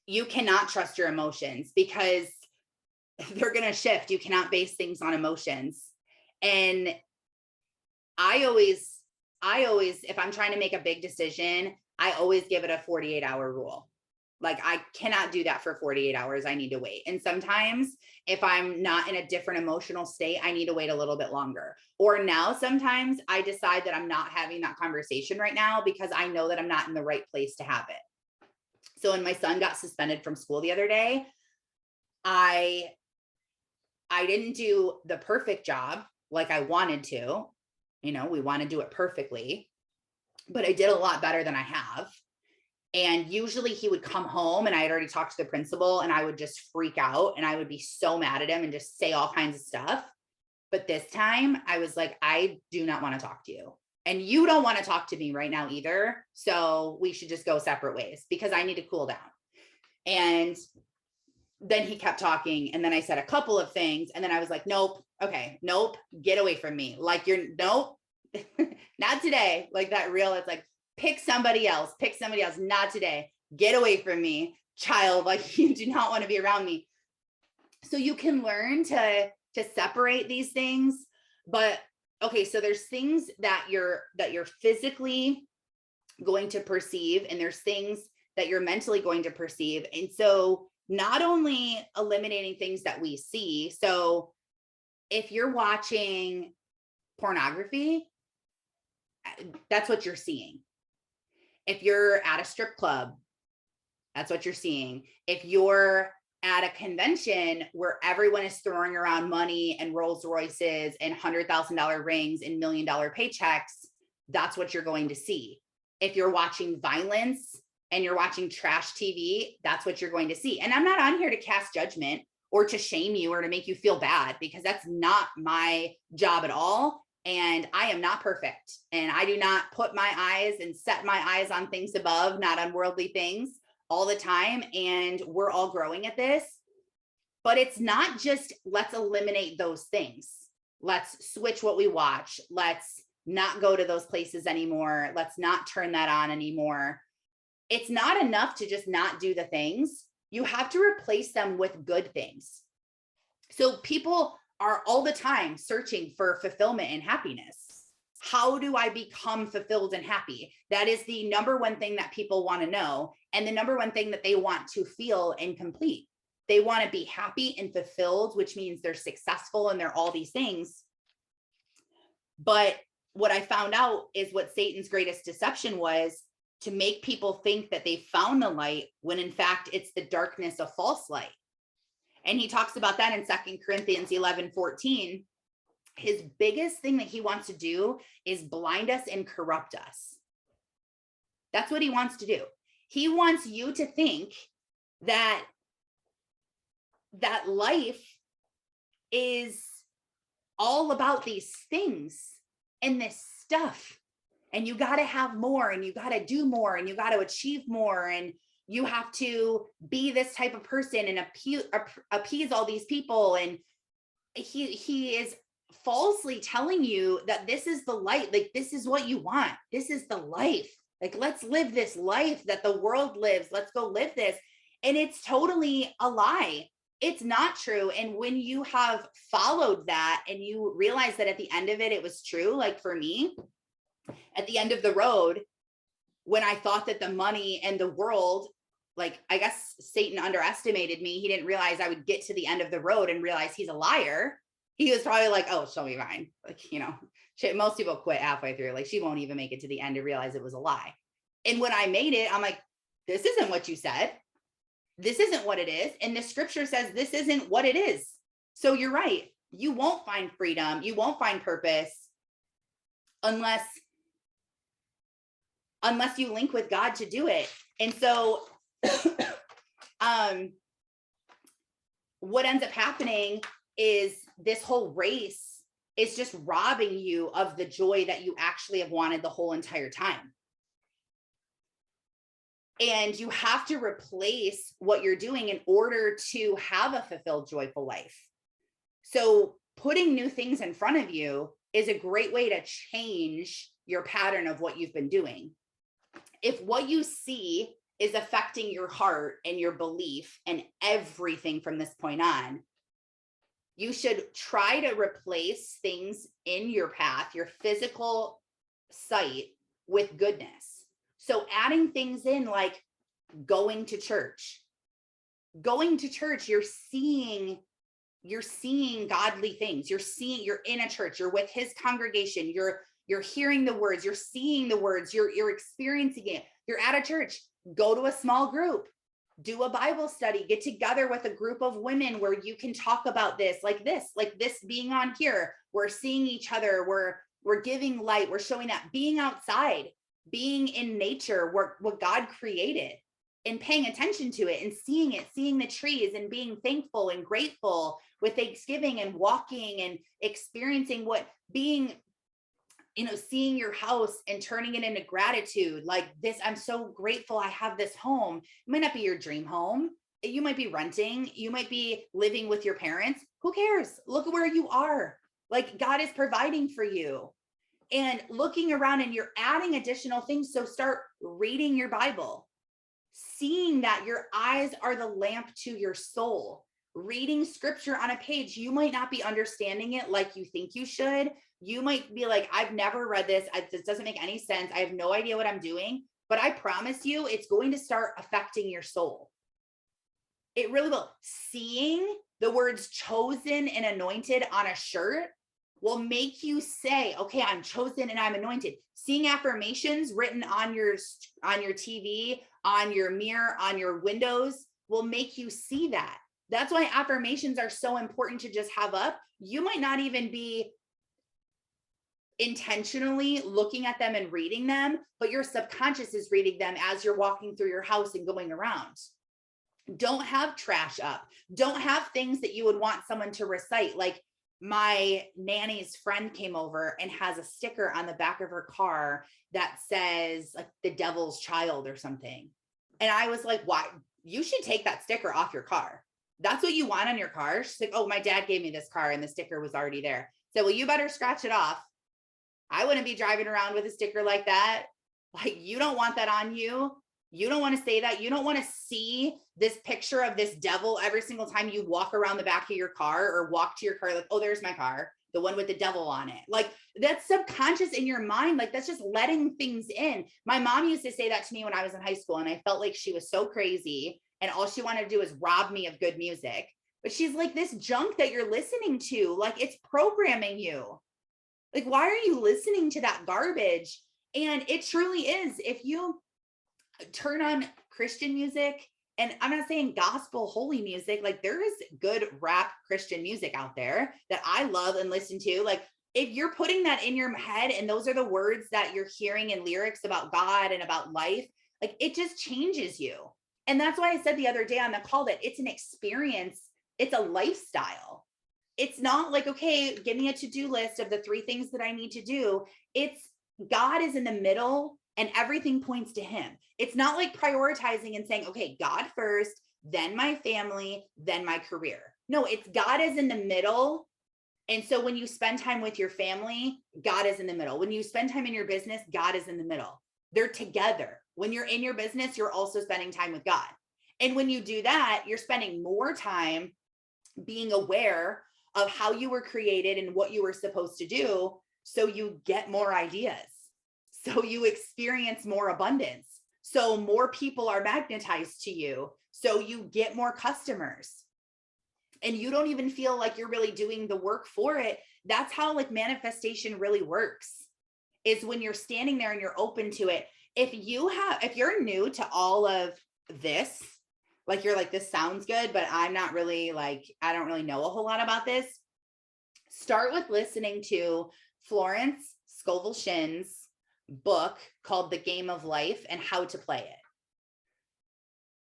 You cannot trust your emotions because they're going to shift. You cannot base things on emotions. And I always, if I'm trying to make a big decision, I always give it a 48-hour rule. Like I cannot do that for 48 hours. I need to wait. And sometimes if I'm not in a different emotional state, I need to wait a little bit longer. Or now sometimes I decide that I'm not having that conversation right now because I know that I'm not in the right place to have it. So when my son got suspended from school the other day, I didn't do the perfect job like I wanted to. You know, we want to do it perfectly, but I did a lot better than I have. And usually he would come home and I had already talked to the principal and I would just freak out and I would be so mad at him and just say all kinds of stuff. But this time I was like, I do not want to talk to you. And you don't want to talk to me right now either. So we should just go separate ways because I need to cool down. And then he kept talking. And then I said a couple of things. And then I was like, nope. Okay. Nope. Get away from me. Like nope, not today. Like that real, it's like, pick somebody else, not today. Get away from me, child. Like you do not want to be around me. So you can learn to separate these things. But okay, so there's things that you're physically going to perceive, and there's things that you're mentally going to perceive. And so not only eliminating things that we see. So if you're watching pornography, that's what you're seeing. If you're at a strip club, that's what you're seeing. If you're at a convention where everyone is throwing around money and Rolls Royces and $100,000 rings and $1 million paychecks, that's what you're going to see. If you're watching violence and you're watching trash TV, that's what you're going to see. And I'm not on here to cast judgment or to shame you or to make you feel bad, because that's not my job at all. And I am not perfect. And I do not put my eyes and set my eyes on things above, not on worldly things all the time. And we're all growing at this. But it's not just let's eliminate those things. Let's switch what we watch. Let's not go to those places anymore. Let's not turn that on anymore. It's not enough to just not do the things. You have to replace them with good things. So people are all the time searching for fulfillment and happiness. How do I become fulfilled and happy? That is the number one thing that people want to know, and the number one thing that they want to feel and complete. They want to be happy and fulfilled, which means they're successful and they're all these things. But what I found out is what Satan's greatest deception was, to make people think that they found the light when in fact it's the darkness of false light. And he talks about that in 2 Corinthians 11:14. His biggest thing that he wants to do is blind us and corrupt us. That's what he wants to do. He wants you to think that life is all about these things and this stuff. And you got to have more, and you got to do more, and you got to achieve more, and you have to be this type of person and appease all these people. And he is falsely telling you that this is the light. Like, this is what you want. This is the life. Like, let's live this life that the world lives. Let's go live this. And it's totally a lie. It's not true. And when you have followed that and you realize that at the end of it, it was true. Like for me, at the end of the road, when I thought that the money and the world, like, I guess Satan underestimated me. He didn't realize I would get to the end of the road and realize he's a liar. He was probably like, oh, she'll be fine. Like, you know, most people quit halfway through. Like, she won't even make it to the end to realize it was a lie. And when I made it, I'm like, this isn't what you said. This isn't what it is. And the scripture says this isn't what it is. So you're right. You won't find freedom. You won't find purpose unless you link with God to do it. And so what ends up happening is this whole race is just robbing you of the joy that you actually have wanted the whole entire time. And you have to replace what you're doing in order to have a fulfilled, joyful life. So putting new things in front of you is a great way to change your pattern of what you've been doing. If what you see is affecting your heart and your belief and everything from this point on, you should try to replace things in your path, your physical sight, with goodness. So adding things in like going to church. Going to church, you're seeing godly things. You're in a church, you're with his congregation, you're hearing the words, you're seeing the words, you're experiencing it. You're at a church. Go to a small group, do a Bible study, get together with a group of women where you can talk about this, like this being on here. We're seeing each other, we're giving light, we're showing up, being outside, being in nature, what God created, and paying attention to it and seeing it, seeing the trees and being thankful and grateful with Thanksgiving and walking and experiencing being, seeing your house and turning it into gratitude. Like this, I'm so grateful I have this home. It might not be your dream home. You might be renting. You might be living with your parents. Who cares? Look at where you are. Like God is providing for you. And looking around, and you're adding additional things. So start reading your Bible, seeing that your eyes are the lamp to your soul. Reading scripture on a page, you might not be understanding it like you think you should. You might be like, I've never read this. This doesn't make any sense. I have no idea what I'm doing. But I promise you, it's going to start affecting your soul. It really will. Seeing the words chosen and anointed on a shirt will make you say, okay, I'm chosen and I'm anointed. Seeing affirmations written on your TV, on your mirror, on your windows will make you see that. That's why affirmations are so important to just have up. You might not even be intentionally looking at them and reading them, but your subconscious is reading them as you're walking through your house and going around. Don't have trash up. Don't have things that you would want someone to recite. Like my nanny's friend came over and has a sticker on the back of her car that says like the devil's child or something. And I was like, why? You should take that sticker off your car. That's what you want on your car. She's like, oh, my dad gave me this car and the sticker was already there. So, well, you better scratch it off. I wouldn't be driving around with a sticker like that. Like, you don't want that on you. You don't want to say that. You don't want to see this picture of this devil every single time you walk around the back of your car or walk to your car. Like, oh, there's my car, the one with the devil on it. Like, that's subconscious in your mind. Like, that's just letting things in. My mom used to say that to me when I was in high school, and I felt like she was so crazy. And all she wanted to do is rob me of good music. But she's like, this junk that you're listening to, like, it's programming you. Like, why are you listening to that garbage? And it truly is. If you turn on Christian music, and I'm not saying gospel holy music, like there is good rap Christian music out there that I love and listen to. Like if you're putting that in your head and those are the words that you're hearing in lyrics about God and about life, like it just changes you. And that's why I said the other day on the call that it's an experience. It's a lifestyle. It's not like, okay, give me a to-do list of the 3 things that I need to do. It's God is in the middle and everything points to him. It's not like prioritizing and saying, okay, God first, then my family, then my career. No, it's God is in the middle. And so when you spend time with your family, God is in the middle. When you spend time in your business, God is in the middle. They're together. When you're in your business, you're also spending time with God. And when you do that, you're spending more time being aware of how you were created and what you were supposed to do. So you get more ideas. So you experience more abundance. So more people are magnetized to you. So you get more customers. And you don't even feel like you're really doing the work for it. That's how like manifestation really works, is when you're standing there and you're open to it. If you're new to all of this, like you're like, this sounds good, but I'm not really like, I don't really know a whole lot about this. Start with listening to Florence Scovel Shinn's book called The Game of Life and How to Play It.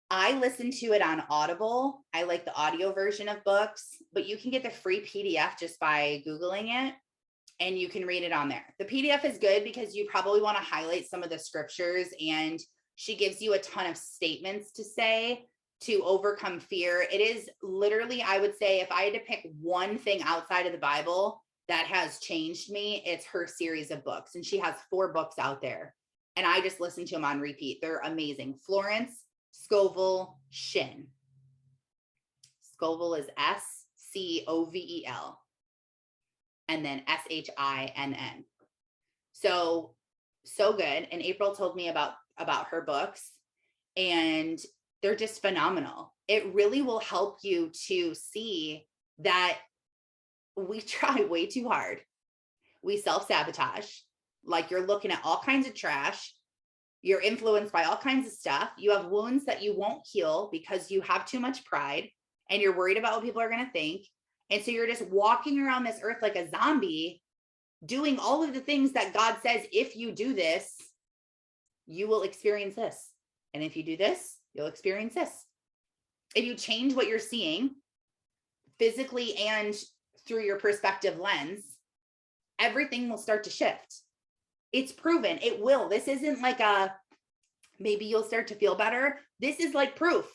I listen to it on Audible. I like the audio version of books, but you can get the free PDF just by Googling it and you can read it on there. The PDF is good because you probably want to highlight some of the scriptures, and she gives you a ton of statements to say to overcome fear. It is literally, I would say, if I had to pick one thing outside of the Bible that has changed me, it's her series of books. And she has 4 books out there. And I just listen to them on repeat. They're amazing. Florence Scovel Shinn. Scovel is Scovel. And then Shinn. So good. And April told me about her books. and they're just phenomenal. It really will help you to see that we try way too hard. We self-sabotage. Like, you're looking at all kinds of trash. You're influenced by all kinds of stuff. You have wounds that you won't heal because you have too much pride and you're worried about what people are going to think. And so you're just walking around this earth like a zombie, doing all of the things that God says, if you do this, you will experience this. And if you do this, you'll experience this. If you change what you're seeing physically and through your perspective lens, everything will start to shift. It's proven. It will. This isn't like a, maybe you'll start to feel better. This is like proof.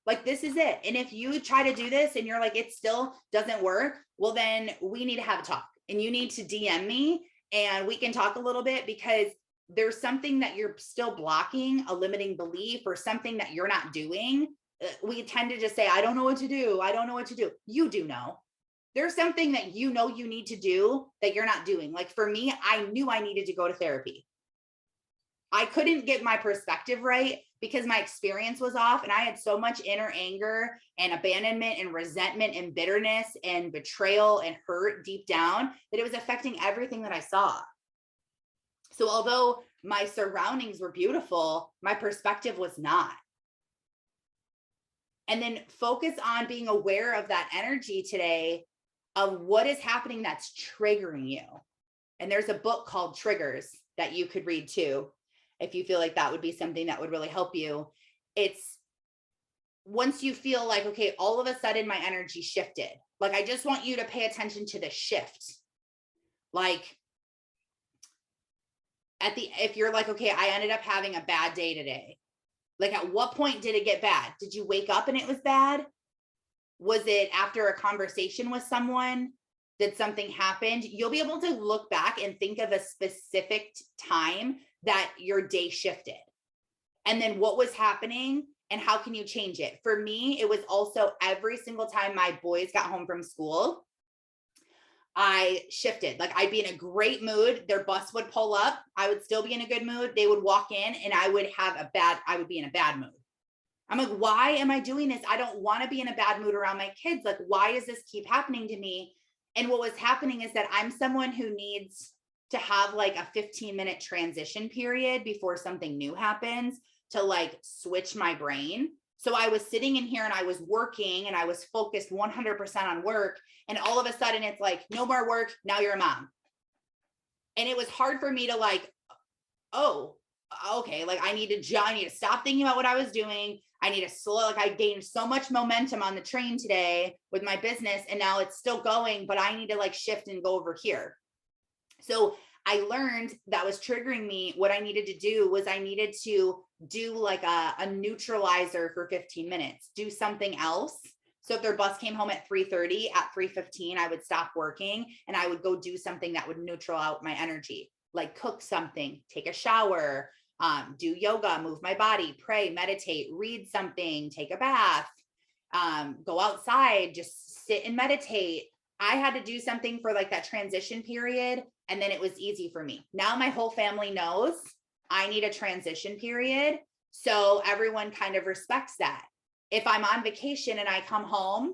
Like, this is it. And if you try to do this and you're like, it still doesn't work, well, then we need to have a talk, and you need to DM me and we can talk a little bit, because there's something that you're still blocking, a limiting belief or something that you're not doing. We tend to just say, I don't know what to do. I don't know what to do. You do know. There's something that you know you need to do that you're not doing. Like, for me, I knew I needed to go to therapy. I couldn't get my perspective right because my experience was off, and I had so much inner anger and abandonment and resentment and bitterness and betrayal and hurt deep down that it was affecting everything that I saw. So although my surroundings were beautiful, my perspective was not. And then focus on being aware of that energy today, of what is happening that's triggering you. And there's a book called Triggers that you could read too, if you feel like that would be something that would really help you. It's once you feel like, okay, all of a sudden my energy shifted. Like, I just want you to pay attention to the shift. Like, if you're like, okay, I ended up having a bad day today. Like, at what point did it get bad? Did you wake up and it was bad? Was it after a conversation with someone? Did something happen? You'll be able to look back and think of a specific time that your day shifted. And then what was happening and how can you change it? For me, it was also every single time my boys got home from school, I shifted. Like, I'd be in a great mood. Their bus would pull up. I would still be in a good mood. They would walk in and I would be in a bad mood. I'm like, why am I doing this? I don't want to be in a bad mood around my kids. Like, why does this keep happening to me? And what was happening is that I'm someone who needs to have like a 15-minute transition period before something new happens to like switch my brain. So I was sitting in here and I was working and I was focused 100% on work. And all of a sudden it's like, no more work. Now you're a mom. And it was hard for me to like, oh, okay. Like, I need to stop thinking about what I was doing. I need to slow, like, I gained so much momentum on the train today with my business, and now it's still going, but I need to like shift and go over here. So I learned that was triggering me. What I needed to do was I needed to do like a neutralizer for 15 minutes, do something else. So if their bus came home at 3:30, at 3:15, I would stop working and I would go do something that would neutral out my energy, like cook something, take a shower, do yoga, move my body, pray, meditate, read something, take a bath, go outside, just sit and meditate. I had to do something for like that transition period. And then it was easy for me. Now my whole family knows I need a transition period. So everyone kind of respects that. If I'm on vacation and I come home,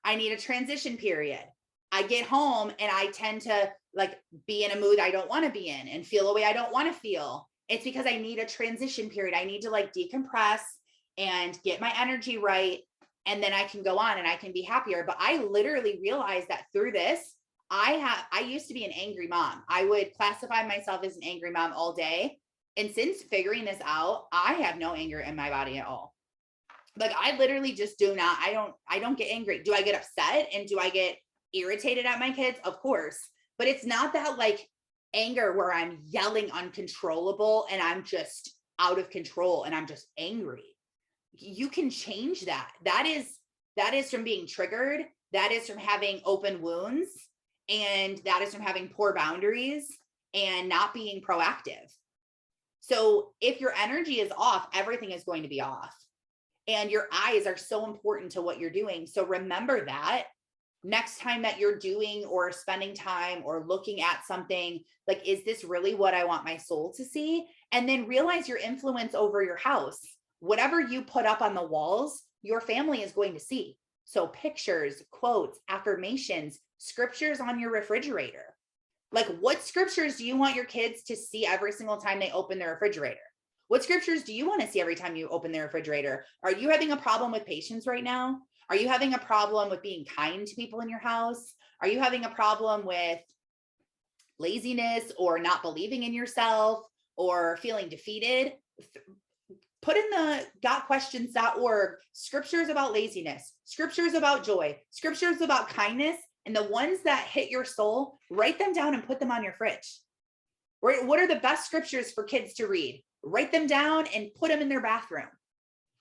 I need a transition period. I get home and I tend to like be in a mood I don't want to be in and feel a way I don't want to feel. It's because I need a transition period. I need to like decompress and get my energy right. And then I can go on and I can be happier. But I literally realized that through this, I used to be an angry mom. I would classify myself as an angry mom all day. And since figuring this out, I have no anger in my body at all. Like, I literally just do not, I don't get angry. Do I get upset and do I get irritated at my kids? Of course. But it's not that like anger where I'm yelling uncontrollable and I'm just out of control and I'm just angry. You can change that. That is from being triggered. That is from having open wounds. And that is from having poor boundaries and not being proactive. So if your energy is off, everything is going to be off. And your eyes are so important to what you're doing. So remember that next time that you're doing or spending time or looking at something, like, is this really what I want my soul to see? And then realize your influence over your house. whatever you put up on the walls, your family is going to see. So pictures, quotes, affirmations, scriptures on your refrigerator. Like, what scriptures do you want your kids to see every single time they open their refrigerator? What scriptures do you want to see every time you open their refrigerator? Are you having a problem with patience right now? Are you having a problem with being kind to people in your house? Are you having a problem with laziness or not believing in yourself or feeling defeated? Put in the gotquestions.org scriptures about laziness, scriptures about joy, scriptures about kindness, and the ones that hit your soul, write them down and put them on your fridge. Right? What are the best scriptures for kids to read? Write them down and put them in their bathroom.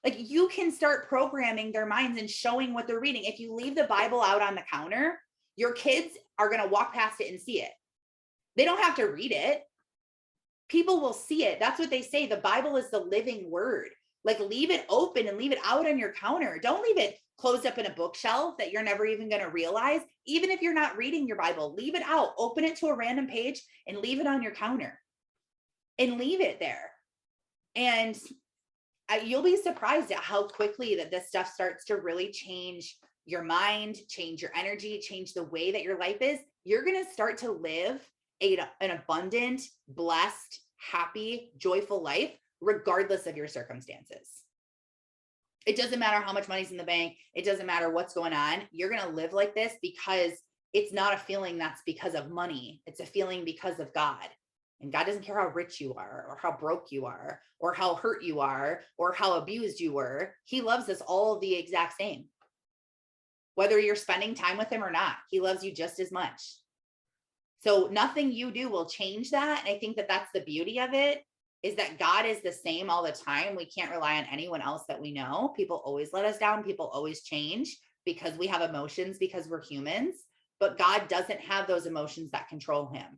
Like, you can start programming their minds and showing what they're reading. If you leave the Bible out on the counter, your kids are going to walk past it and see it. They don't have to read it. People will see it. That's what they say. The Bible is the living word. Like, leave it open and leave it out on your counter. Don't leave it closed up in a bookshelf that you're never even going to realize. Even if you're not reading your Bible, leave it out, open it to a random page and leave it on your counter and leave it there. And you'll be surprised at how quickly that this stuff starts to really change your mind, change your energy, change the way that your life is. You're going to start to live an abundant, blessed, happy, joyful life, regardless of your circumstances. It doesn't matter how much money's in the bank. It doesn't matter what's going on. You're going to live like this because it's not a feeling that's because of money. It's a feeling because of God. And God doesn't care how rich you are or how broke you are or how hurt you are or how abused you were. He loves us all the exact same. Whether you're spending time with him or not, he loves you just as much. So nothing you do will change that. And I think that that's the beauty of it, is that God is the same all the time. We can't rely on anyone else that we know. People always let us down. People always change because we have emotions, because we're humans, but God doesn't have those emotions that control him.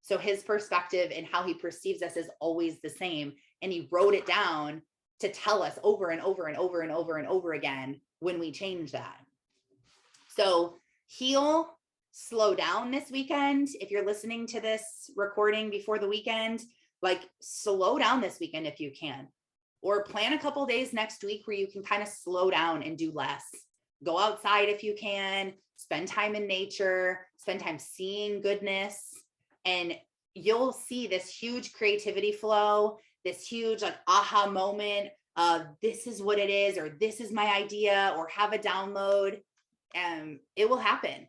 So his perspective and how he perceives us is always the same. And he wrote it down to tell us over and over and over and over and over again when we change that. So heal, slow down this weekend. If you're listening to this recording before the weekend, like, slow down this weekend if you can, or plan a couple days next week where you can kind of slow down and do less. Go outside if you can, spend time in nature, spend time seeing goodness, and you'll see this huge creativity flow, this huge like aha moment of this is what it is, or this is my idea, or have a download. It will happen.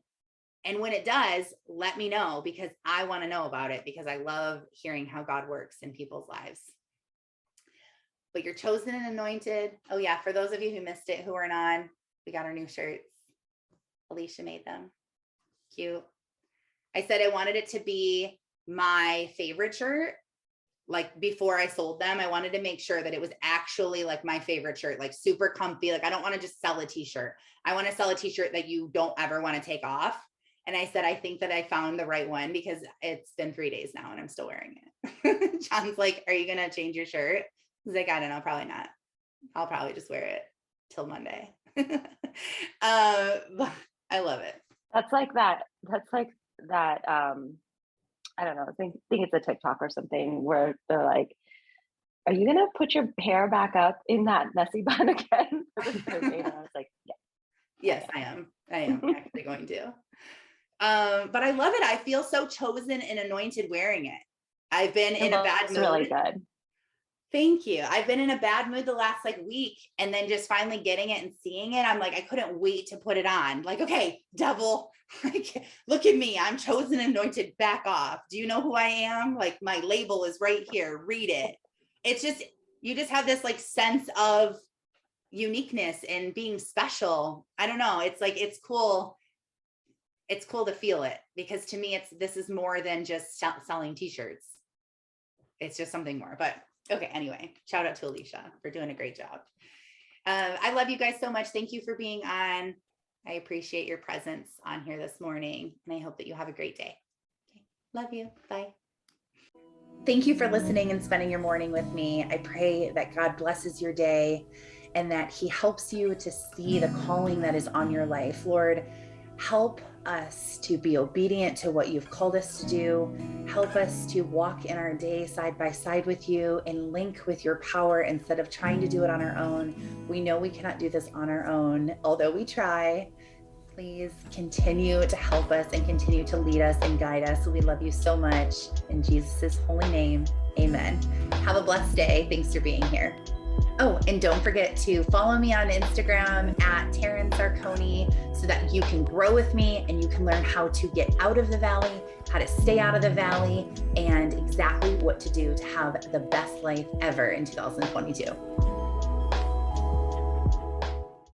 And when it does, let me know, because I want to know about it, because I love hearing how God works in people's lives. But you're chosen and anointed. Oh yeah, for those of you who missed it, who aren't on, we got our new shirts. Alicia made them. Cute. I said I wanted it to be my favorite shirt. Like, before I sold them, I wanted to make sure that it was actually like my favorite shirt, like super comfy. Like, I don't want to just sell a t-shirt. I want to sell a t-shirt that you don't ever want to take off. And I said, I think that I found the right one, because it's been 3 days now and I'm still wearing it. John's like, are you going to change your shirt? He's like, I don't know, probably not. I'll probably just wear it till Monday. But I love it. That's like that. I don't know. I think it's a TikTok or something where they're like, are you going to put your hair back up in that messy bun again? And I was like, yeah. Yes, I am actually going to. But I love it. I feel so chosen and anointed wearing it. I've been in a bad mood. Really good. Thank you. I've been in a bad mood the last week, and then just finally getting it and seeing it. I'm like, I couldn't wait to put it on. Like, okay, devil, like, look at me. I'm chosen and anointed. Back off. Do you know who I am? Like, my label is right here. Read it. It's just, you just have this like sense of uniqueness and being special. I don't know. It's like, it's cool. It's cool to feel it, because to me, this is more than just selling t-shirts. It's just something more. But okay, anyway, shout out to Alicia for doing a great job. I love you guys so much. Thank you for being on. I appreciate your presence on here this morning, and I hope that you have a great day. Okay. Love you. Bye. Thank you for listening and spending your morning with me. I pray that God blesses your day and that he helps you to see the calling that is on your life. Lord, help us to be obedient to what you've called us to do. Help us to walk in our day side by side with you and link with your power instead of trying to do it on our own. We know we cannot do this on our own, although we try. Please continue to help us and continue to lead us and guide us. We love you so much. In Jesus' holy name, amen. Have a blessed day. Thanks for being here. Oh, and don't forget to follow me on Instagram at Taryn Sarconi so that you can grow with me and you can learn how to get out of the valley, how to stay out of the valley, and exactly what to do to have the best life ever in 2022.